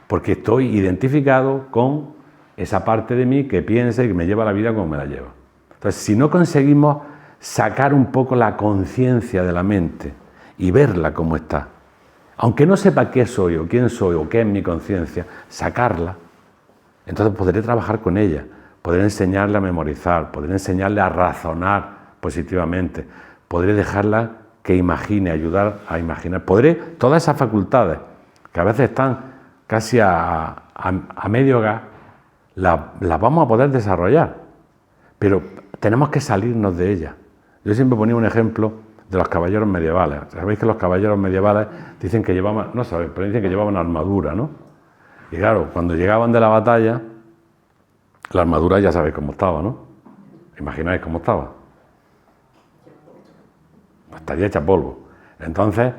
porque estoy identificado con esa parte de mí que piensa y que me lleva la vida como me la lleva. Entonces, si no conseguimos sacar un poco la conciencia de la mente y verla como está, aunque no sepa qué soy o quién soy o qué es mi conciencia, sacarla, entonces podré trabajar con ella, podré enseñarle a memorizar, podré enseñarle a razonar positivamente, podré dejarla que imagine, ayudar a imaginar, podré, todas esas facultades que a veces están casi a medio gas, las vamos a poder desarrollar, pero tenemos que salirnos de ellas. Yo siempre ponía un ejemplo de los caballeros medievales. Sabéis que los caballeros medievales dicen que llevaban, no sabéis, pero dicen que llevaban armadura, ¿no? Y claro, cuando llegaban de la batalla, la armadura ya sabéis cómo estaba, ¿no? Imagináis cómo estaba. Estaría hecha polvo. Entonces,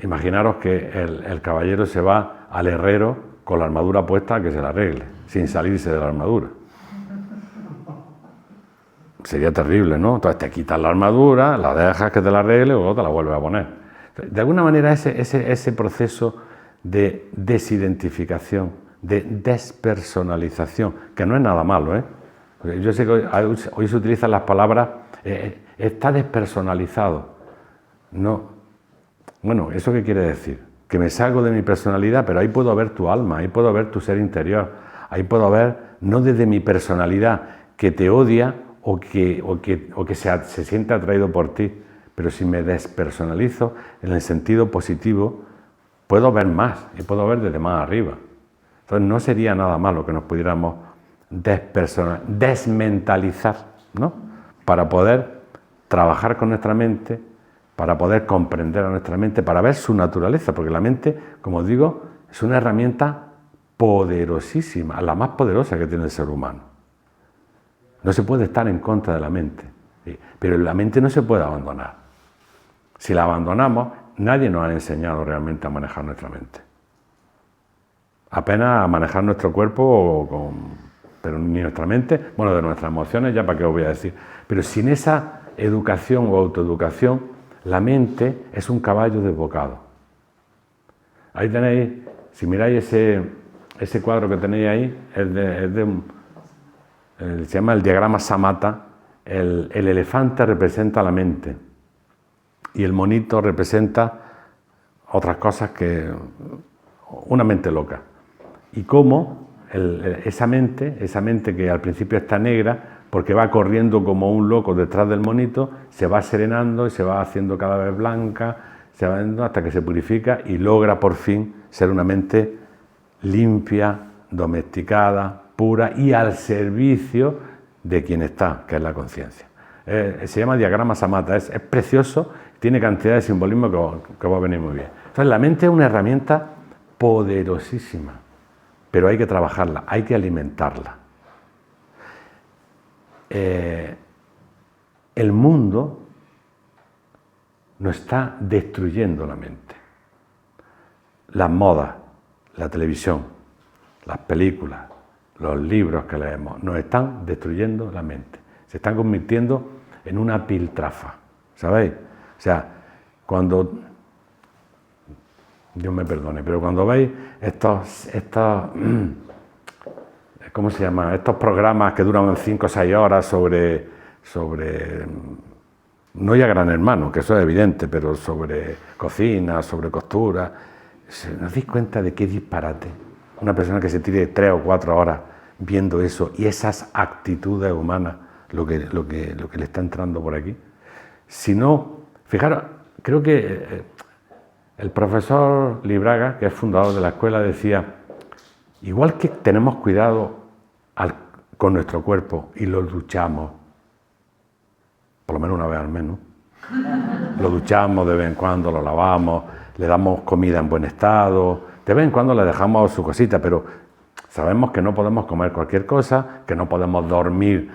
imaginaros que el caballero se va al herrero con la armadura puesta a que se la arregle, sin salirse de la armadura. Sería terrible, ¿no? Entonces te quitas la armadura, la dejas que te la arregle y luego te la vuelves a poner. De alguna manera ese proceso de desidentificación, de despersonalización, que no es nada malo, ¿eh? Porque yo sé que hoy se utilizan las palabras, está despersonalizado. No. Bueno, ¿eso qué quiere decir? Que me salgo de mi personalidad, pero ahí puedo ver tu alma, ahí puedo ver tu ser interior, ahí puedo ver, no desde mi personalidad, que te odia, o que se siente atraído por ti, pero si me despersonalizo en el sentido positivo, puedo ver más y puedo ver desde más arriba. Entonces no sería nada malo que nos pudiéramos desmentalizar, ¿no? Para poder trabajar con nuestra mente, para poder comprender a nuestra mente, para ver su naturaleza, porque la mente, como os digo, es una herramienta poderosísima, la más poderosa que tiene el ser humano. No se puede estar en contra de la mente, ¿sí? Pero la mente no se puede abandonar. Si la abandonamos, nadie nos ha enseñado realmente a manejar nuestra mente. Apenas a manejar nuestro cuerpo, pero ni nuestra mente, bueno, de nuestras emociones, ya para qué os voy a decir. Pero sin esa educación o autoeducación, la mente es un caballo desbocado. Ahí tenéis, si miráis ese cuadro que tenéis ahí, se llama el diagrama Samatha. El elefante representa la mente y el monito representa otras cosas, que una mente loca. Y cómo esa mente que al principio está negra, porque va corriendo como un loco detrás del monito, se va serenando y se va haciendo cada vez blanca, se va yendo hasta que se purifica y logra por fin ser una mente limpia, domesticada, pura y al servicio de quien está, que es la conciencia. Se llama diagrama Samatha, es precioso, tiene cantidad de simbolismo que va a venir muy bien. Entonces la mente es una herramienta poderosísima, pero hay que trabajarla, hay que alimentarla. El mundo nos está destruyendo la mente. Las modas, la televisión, las películas, los libros que leemos, nos están destruyendo la mente. Se están convirtiendo en una piltrafa, ¿sabéis? O sea, cuando, Dios me perdone, pero cuando veis estos ¿cómo se llama? Estos programas que duran 5 o 6 horas sobre, no ya Gran Hermano, que eso es evidente, pero sobre cocina, sobre costura, ¿nos dais cuenta de qué disparate? Una persona que se tire 3 o 4 horas viendo eso y esas actitudes humanas, lo que le está entrando por aquí. Si no, fijaros, creo que El profesor Libraga, que es fundador de la escuela, decía, igual que tenemos cuidado con nuestro cuerpo y lo duchamos, por lo menos una vez al mes, ¿no? Lo duchamos de vez en cuando, lo lavamos, le damos comida en buen estado, de vez en cuando le dejamos su cosita, pero sabemos que no podemos comer cualquier cosa, que no podemos dormir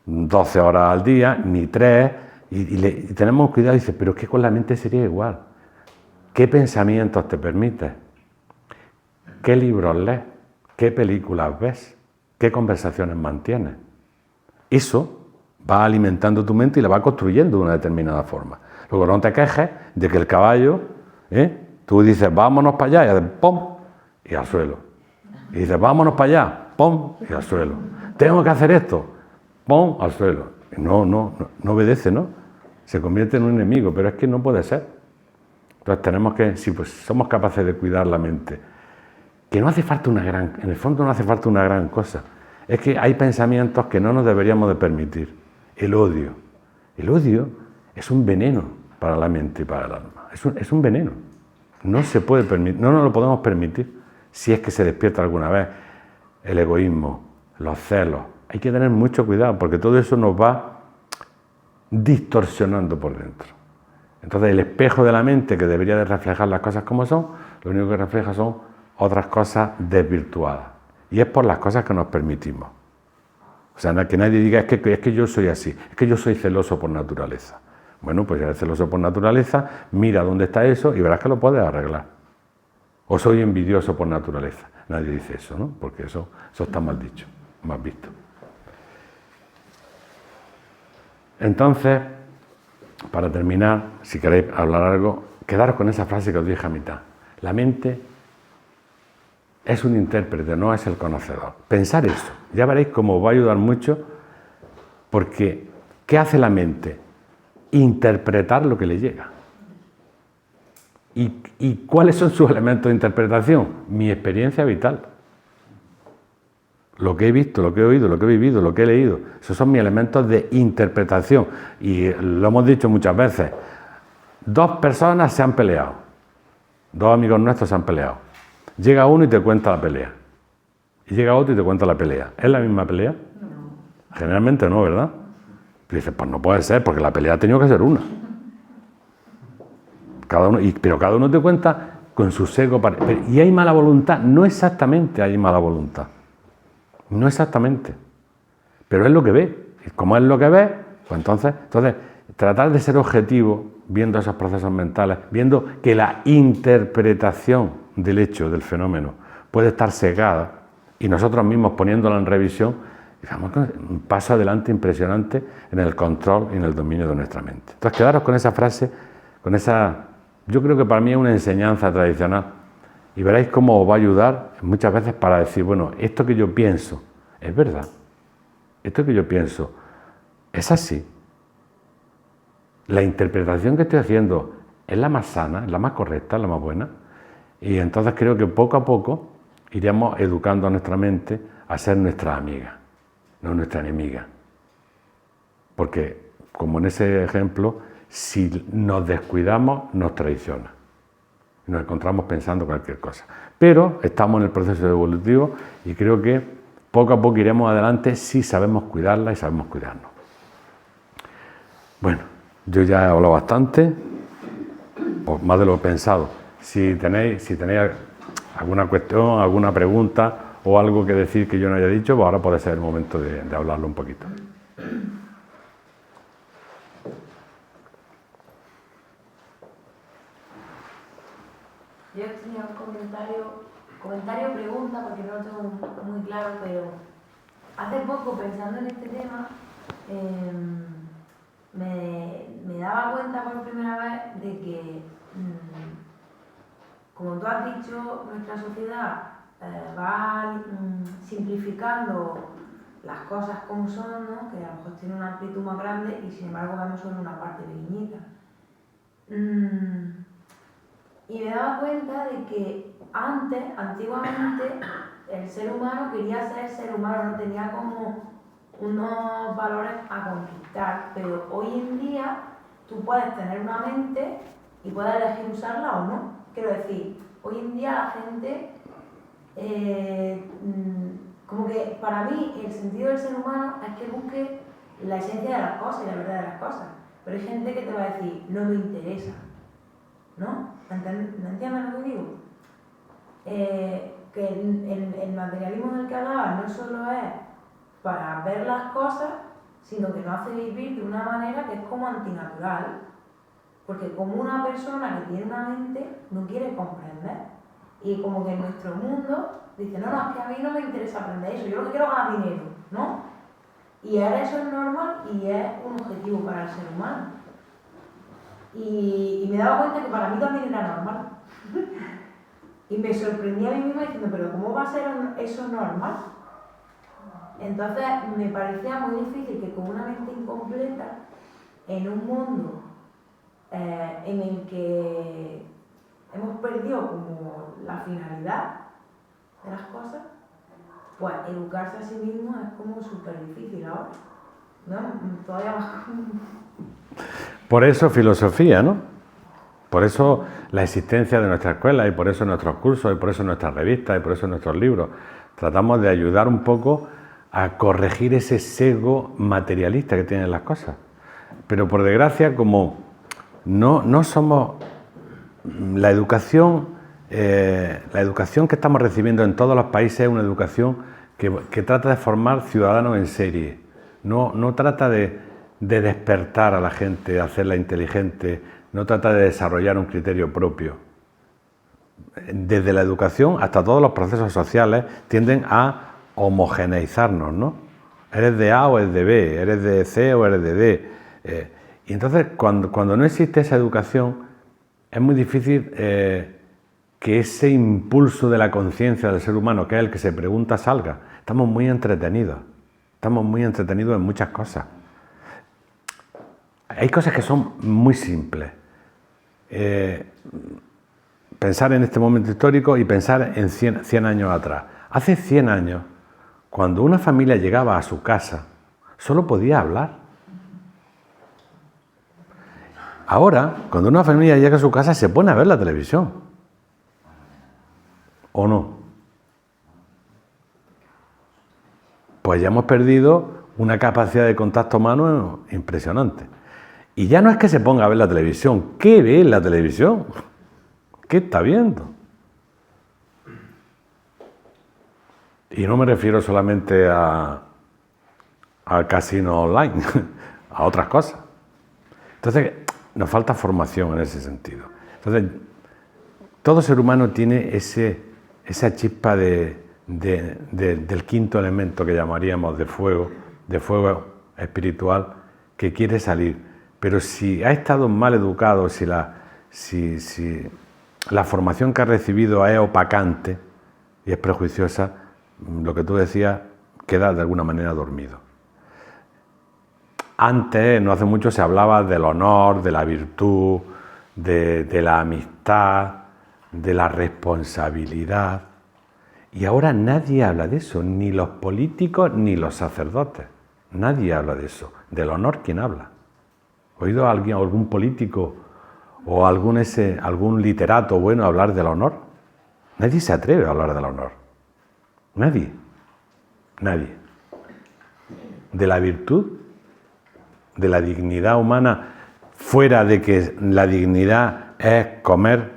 12 horas al día, ni 3, y tenemos cuidado y dice, pero es que con la mente sería igual. ¿Qué pensamientos te permites? ¿Qué libros lees? ¿Qué películas ves? ¿Qué conversaciones mantienes? Eso va alimentando tu mente y la va construyendo de una determinada forma. Luego no te quejes de que el caballo, tú dices, vámonos para allá, y haces ¡pum! Y al suelo. Y dices, vámonos para allá, ¡pum! Y al suelo. Tengo que hacer esto, ¡pum! Al suelo. Y no obedece, ¿no? Se convierte en un enemigo, pero es que no puede ser. Entonces tenemos que, si pues somos capaces de cuidar la mente, que no hace falta en el fondo no hace falta una gran cosa. Es que hay pensamientos que no nos deberíamos de permitir. El odio. El odio es un veneno para la mente y para el alma. Es un veneno. No se puede permitir, no nos lo podemos permitir si es que se despierta alguna vez el egoísmo, los celos. Hay que tener mucho cuidado porque todo eso nos va distorsionando por dentro. Entonces el espejo de la mente que debería de reflejar las cosas como son, lo único que refleja son otras cosas desvirtuadas. Y es por las cosas que nos permitimos. O sea, que nadie diga, es que yo soy así, es que yo soy celoso por naturaleza. Bueno, pues si eres celoso por naturaleza, mira dónde está eso y verás que lo puedes arreglar. O soy envidioso por naturaleza. Nadie dice eso, ¿no? Porque eso está mal dicho, mal visto. Entonces, para terminar, si queréis hablar algo, quedaros con esa frase que os dije a mitad. La mente es un intérprete, no es el conocedor. Pensar eso, ya veréis cómo os va a ayudar mucho, porque ¿qué hace la mente? Interpretar lo que le llega. ¿Y cuáles son sus elementos de interpretación? Mi experiencia vital. Lo que he visto, lo que he oído, lo que he vivido, lo que he leído. Esos son mis elementos de interpretación. Y lo hemos dicho muchas veces. 2 personas se han peleado. 2 amigos nuestros se han peleado. Llega uno y te cuenta la pelea. Y llega otro y te cuenta la pelea. ¿Es la misma pelea? No. Generalmente no, ¿verdad? Y dices, pues no puede ser, porque la pelea ha tenido que ser una. Pero cada uno te cuenta con su sesgo. ¿Y hay mala voluntad? No exactamente hay mala voluntad. No exactamente. Pero es lo que ve. Y como es lo que ve, pues entonces tratar de ser objetivo, viendo esos procesos mentales, viendo que la interpretación del hecho, del fenómeno, puede estar sesgada, y nosotros mismos poniéndola en revisión, digamos que un paso adelante impresionante en el control y en el dominio de nuestra mente. Entonces, quedaros con esa frase, yo creo que para mí es una enseñanza tradicional, y veréis cómo os va a ayudar muchas veces para decir, bueno, esto que yo pienso es verdad, esto que yo pienso es así. La interpretación que estoy haciendo es la más sana, es la más correcta, es la más buena. Y entonces creo que poco a poco iremos educando a nuestra mente a ser nuestra amiga, no nuestra enemiga. Porque, como en ese ejemplo, si nos descuidamos, nos traiciona. Y nos encontramos pensando cualquier cosa. Pero estamos en el proceso evolutivo y creo que poco a poco iremos adelante si sabemos cuidarla y sabemos cuidarnos. Bueno, yo ya he hablado bastante, pues más de lo pensado. Si tenéis alguna cuestión, alguna pregunta o algo que decir que yo no haya dicho, pues ahora puede ser el momento de hablarlo un poquito. Yo tenía un comentario pregunta, porque no lo tengo muy claro, pero hace poco, pensando en este tema, me daba cuenta por primera vez de que, como tú has dicho, nuestra sociedad va simplificando las cosas como son, ¿no? Que a lo mejor tiene una amplitud más grande y sin embargo vemos solo una parte pequeñita. Y me daba cuenta de que antiguamente, el ser humano quería ser humano, no tenía como unos valores a conquistar, pero hoy en día tú puedes tener una mente y puedes elegir usarla o no. quiero decir, hoy en día la gente, como que para mí el sentido del ser humano es que busque la esencia de las cosas y la verdad de las cosas. Pero hay gente que te va a decir, no me interesa, ¿no? ¿Me entiendes lo que digo? Que el materialismo del que hablaba no solo es para ver las cosas, sino que nos hace vivir de una manera que es como antinatural. Porque como una persona que tiene una mente no quiere comprender. Y como que en nuestro mundo dice, no, es que a mí no me interesa aprender eso, yo lo que quiero es ganar dinero, ¿no? Y ahora eso es normal y es un objetivo para el ser humano. Y me daba cuenta que para mí también era normal. Y me sorprendía a mí misma diciendo, pero ¿cómo va a ser eso normal? Entonces me parecía muy difícil que con una mente incompleta, en un mundo en el que hemos perdido como la finalidad de las cosas, pues educarse a sí mismo es como súper difícil ahora, ¿no? Todavía más. Por eso filosofía, ¿no? Por eso la existencia de nuestra escuela y por eso nuestros cursos y por eso nuestras revistas y por eso nuestros libros. Tratamos de ayudar un poco a corregir ese sesgo materialista que tienen las cosas. Pero por desgracia, como no somos... La educación que estamos recibiendo en todos los países es una educación que trata de formar ciudadanos en serie. No trata de despertar a la gente, de hacerla inteligente, no trata de desarrollar un criterio propio. Desde la educación hasta todos los procesos sociales tienden a homogeneizarnos, ¿no? Eres de A o eres de B, eres de C o eres de D. Y entonces, cuando no existe esa educación, es muy difícil que ese impulso de la conciencia del ser humano, que es el que se pregunta, salga. Estamos muy entretenidos en muchas cosas. Hay cosas que son muy simples. Pensar en este momento histórico y pensar en 100 años atrás. Hace 100 años, cuando una familia llegaba a su casa, solo podía hablar. Ahora, cuando una familia llega a su casa, se pone a ver la televisión. ¿O no? Pues ya hemos perdido una capacidad de contacto humano impresionante. Y ya no es que se ponga a ver la televisión. ¿Qué ve en la televisión? ¿Qué está viendo? Y no me refiero solamente al casino online, a otras cosas. Entonces, nos falta formación en ese sentido. Entonces, todo ser humano tiene esa chispa del quinto elemento que llamaríamos de fuego espiritual, que quiere salir. Pero si ha estado mal educado, si la formación que ha recibido es opacante y es prejuiciosa, lo que tú decías queda de alguna manera dormido. Antes, no hace mucho, se hablaba del honor, de la virtud, de la amistad, de la responsabilidad. Y ahora nadie habla de eso, ni los políticos ni los sacerdotes. Nadie habla de eso. Del honor, ¿quién habla? ¿Ha oído a algún político o algún literato bueno hablar del honor? Nadie se atreve a hablar del honor. Nadie. De la virtud, de la dignidad humana, fuera de que la dignidad es comer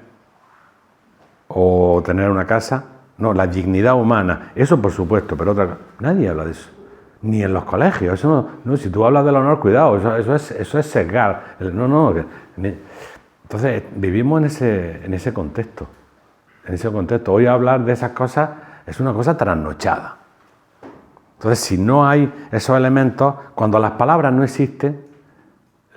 o tener una casa. No, la dignidad humana, eso por supuesto, pero nadie habla de eso. Ni en los colegios. Eso no, si tú hablas del honor, cuidado, eso es sesgar. Entonces, vivimos en ese contexto. Hoy hablar de esas cosas es una cosa trasnochada. Entonces, si no hay esos elementos, cuando las palabras no existen,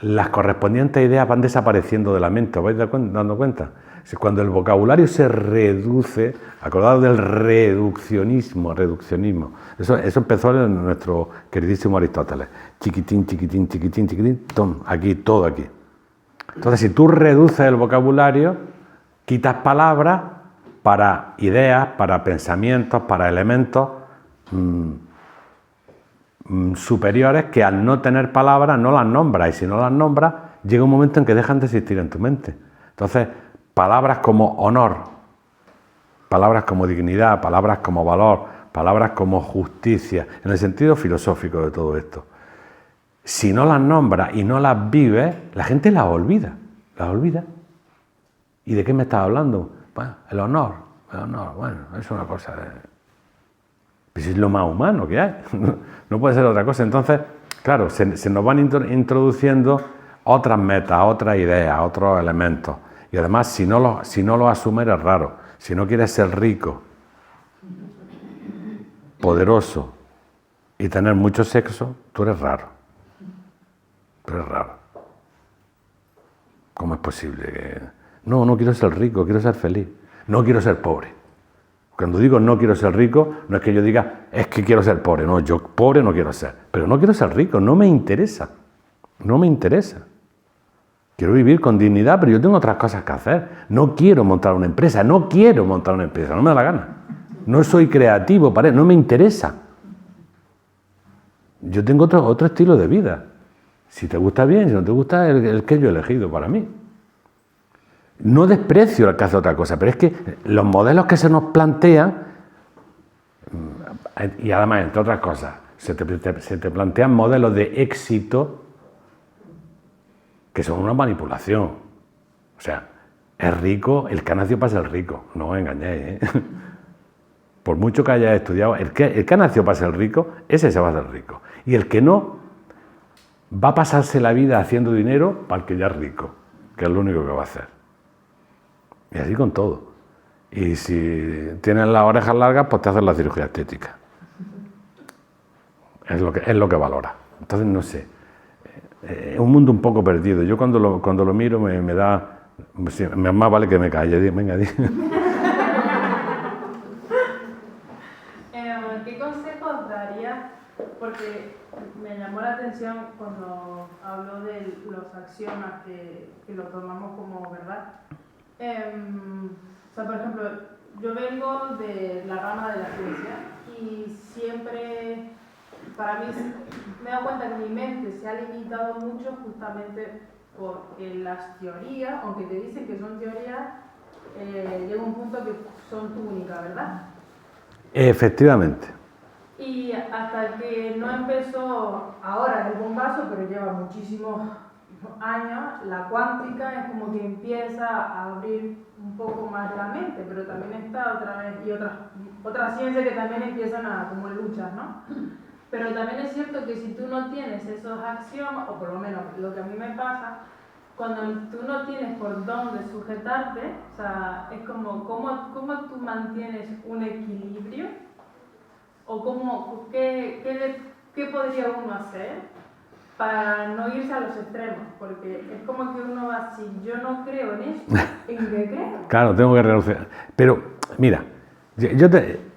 las correspondientes ideas van desapareciendo de la mente. ¿Os vais dando cuenta? Cuando el vocabulario se reduce, acordados del reduccionismo. Eso empezó en nuestro queridísimo Aristóteles. Chiquitín, aquí, todo aquí. Entonces, si tú reduces el vocabulario, quitas palabras para ideas, para pensamientos, para elementos superiores que al no tener palabras no las nombras, y si no las nombras llega un momento en que dejan de existir en tu mente. Entonces, palabras como honor, palabras como dignidad, palabras como valor, palabras como justicia, en el sentido filosófico de todo esto. Si no las nombras y no las vives, la gente las olvida, las olvida. ¿Y de qué me estás hablando? Bueno, el honor, bueno, es una cosa de... Pues es lo más humano que hay, no puede ser otra cosa. Entonces, claro, se nos van introduciendo otras metas, otras ideas, otros elementos. Y además, si no lo asumes, eres raro. Si no quieres ser rico, poderoso y tener mucho sexo, tú eres raro. Tú eres raro. ¿Cómo es posible que...? No quiero ser rico, quiero ser feliz. No quiero ser pobre. Cuando digo no quiero ser rico, no es que yo diga, es que quiero ser pobre. No, yo pobre no quiero ser. Pero no quiero ser rico, no me interesa. No me interesa. Quiero vivir con dignidad, pero yo tengo otras cosas que hacer. No quiero montar una empresa, no me da la gana. No soy creativo, no me interesa. Yo tengo otro estilo de vida. Si te gusta bien, si no te gusta, el que yo he elegido para mí. No desprecio el que hace otra cosa, pero es que los modelos que se nos plantean, y además, entre otras cosas, se te plantean modelos de éxito que son una manipulación. O sea, es rico, el que ha nacido para ser rico, no os engañéis, ¿eh? Por mucho que hayas estudiado, el que ha nacido para ser rico, ese se va a hacer rico. Y el que no, va a pasarse la vida haciendo dinero para el que ya es rico, que es lo único que va a hacer. Y así con todo. Y si tienes las orejas largas, pues te haces la cirugía estética. Es lo que valora. Entonces, no sé. Es un mundo un poco perdido. Yo cuando lo miro me da... Más vale que me calle. Venga, di. ¿Qué consejos darías? Porque me llamó la atención cuando habló de los axiomas que lo tomamos como verdad. O sea, por ejemplo, yo vengo de la rama de la ciencia y siempre, para mí, me he dado cuenta que mi mente se ha limitado mucho justamente porque las teorías, aunque te dicen que son teorías, llega un punto que son tu única, ¿verdad? Efectivamente. Y hasta que no empezó, ahora es el bombazo, pero lleva muchísimos años, la cuántica es como que empieza a abrir un poco más la mente, pero también está otra vez, y otras ciencias que también empiezan a como luchas, ¿no? Pero también es cierto que si tú no tienes esos axiomas, o por lo menos lo que a mí me pasa, cuando tú no tienes por dónde sujetarte, o sea, es como, ¿cómo tú mantienes un equilibrio? ¿O qué podría uno hacer para no irse a los extremos? Porque es como que uno va, si yo no creo en esto, ¿en qué creo? Claro, tengo que renunciar. Pero, mira,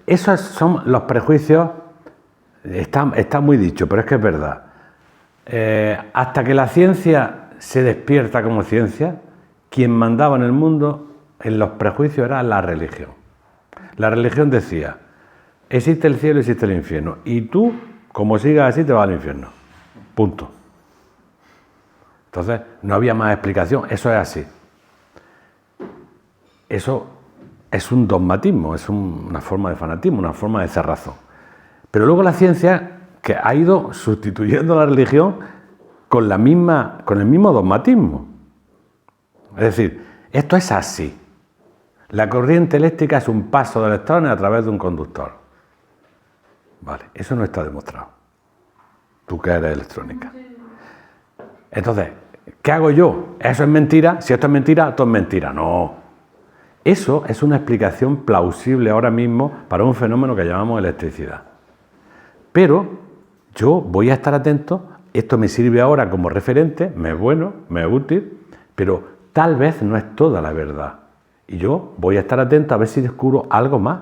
esos son los prejuicios, está muy dicho, pero es que es verdad. Hasta que la ciencia se despierta como ciencia, quien mandaba en el mundo, en los prejuicios, era la religión. La religión decía, existe el cielo y existe el infierno, y tú, como sigas así, te vas al infierno. Punto. Entonces, no había más explicación, eso es así. Eso es un dogmatismo, es una forma de fanatismo, una forma de cerrazón. Pero luego la ciencia, que ha ido sustituyendo la religión con el mismo dogmatismo. Es decir, esto es así. La corriente eléctrica es un paso de electrones a través de un conductor. Vale, eso no está demostrado. Tú que eres electrónica. Entonces, ¿qué hago yo? ¿Eso es mentira? Si esto es mentira, esto es mentira. No. Eso es una explicación plausible ahora mismo para un fenómeno que llamamos electricidad. Pero yo voy a estar atento, esto me sirve ahora como referente, me es bueno, me es útil, pero tal vez no es toda la verdad. Y yo voy a estar atento a ver si descubro algo más.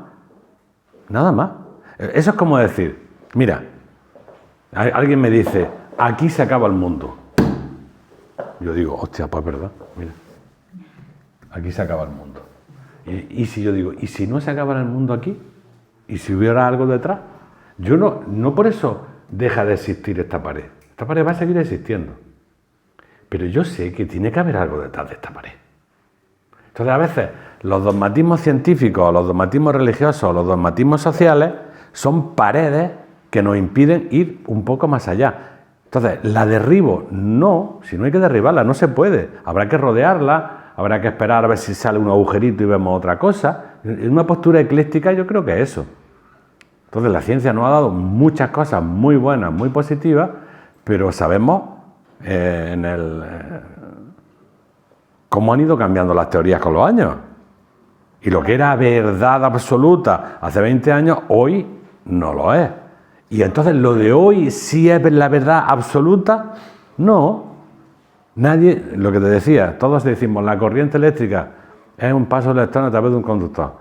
Nada más. Eso es como decir, mira, alguien me dice, aquí se acaba el mundo. Yo digo, hostia, pues es verdad, mira, aquí se acaba el mundo. Y si yo digo, ¿y si no se acabara el mundo aquí? ¿Y si hubiera algo detrás? Yo no por eso deja de existir esta pared. Esta pared va a seguir existiendo. Pero yo sé que tiene que haber algo detrás de esta pared. Entonces, a veces, los dogmatismos científicos, los dogmatismos religiosos, los dogmatismos sociales son paredes que nos impiden ir un poco más allá. Entonces, ¿la derribo? No, si no hay que derribarla, no se puede. Habrá que rodearla, habrá que esperar a ver si sale un agujerito y vemos otra cosa. En una postura ecléctica yo creo que es eso. Entonces, la ciencia nos ha dado muchas cosas muy buenas, muy positivas, pero sabemos cómo han ido cambiando las teorías con los años. Y lo que era verdad absoluta hace 20 años, hoy no lo es. Y entonces lo de hoy sí es la verdad absoluta. No. Nadie, lo que te decía, todos decimos, la corriente eléctrica es un paso electrónico a través de un conductor.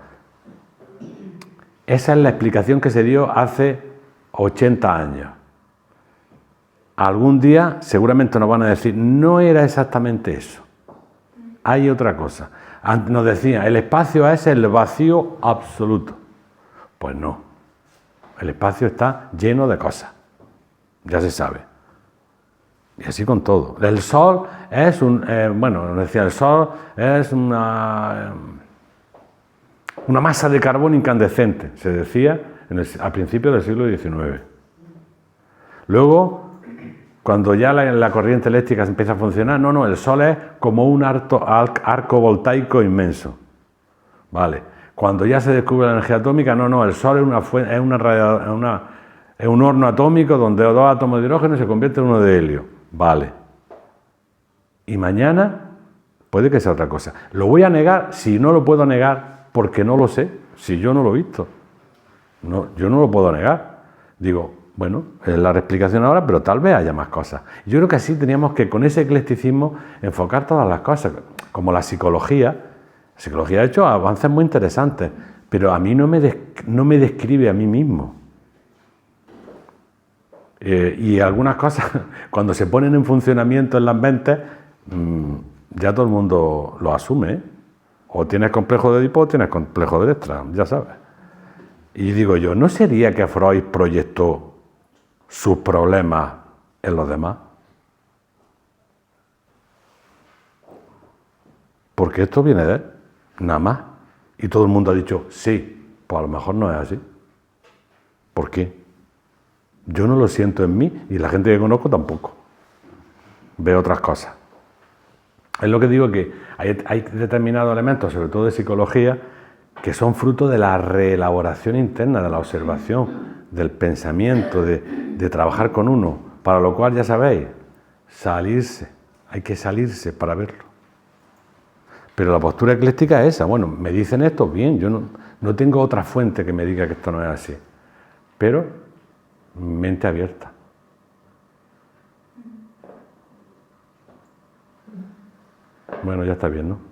Esa es la explicación que se dio hace 80 años. Algún día seguramente nos van a decir, no era exactamente eso. Hay otra cosa. Nos decían, el espacio es el vacío absoluto. Pues no. El espacio está lleno de cosas. Ya se sabe. Y así con todo. El Sol es nos decía, el Sol es una masa de carbón incandescente, se decía a principios del siglo XIX. Luego, cuando ya la corriente eléctrica empieza a funcionar, no, el Sol es como un arco voltaico inmenso. Vale. Cuando ya se descubre la energía atómica, no, el Sol es un horno atómico donde dos átomos de hidrógeno se convierten en uno de helio. Vale. Y mañana puede que sea otra cosa. Lo voy a negar si no lo puedo negar porque no lo sé, si yo no lo he visto. No, yo no lo puedo negar. Digo, bueno, es la explicación ahora, pero tal vez haya más cosas. Yo creo que así teníamos que, con ese eclecticismo, enfocar todas las cosas, como la psicología. La psicología ha hecho avances muy interesantes, pero a mí no me describe a mí mismo. Y algunas cosas, cuando se ponen en funcionamiento en las mentes, ya todo el mundo lo asume, ¿eh? O tienes complejo de Edipo o tienes complejo de Electra, ya sabes. Y digo yo, ¿no sería que Freud proyectó sus problemas en los demás? Porque esto viene de él, nada más. Y todo el mundo ha dicho, sí, pues a lo mejor no es así. ¿Por qué? Yo no lo siento en mí y la gente que conozco tampoco. Veo otras cosas. Es lo que digo, que hay determinados elementos, sobre todo de psicología, que son fruto de la reelaboración interna, de la observación, del pensamiento, de trabajar con uno, para lo cual, ya sabéis, salirse, hay que salirse para verlo. Pero la postura ecléctica es esa. Bueno, me dicen esto, bien, yo no tengo otra fuente que me diga que esto no es así. Pero mente abierta. Bueno, ya está bien, ¿no?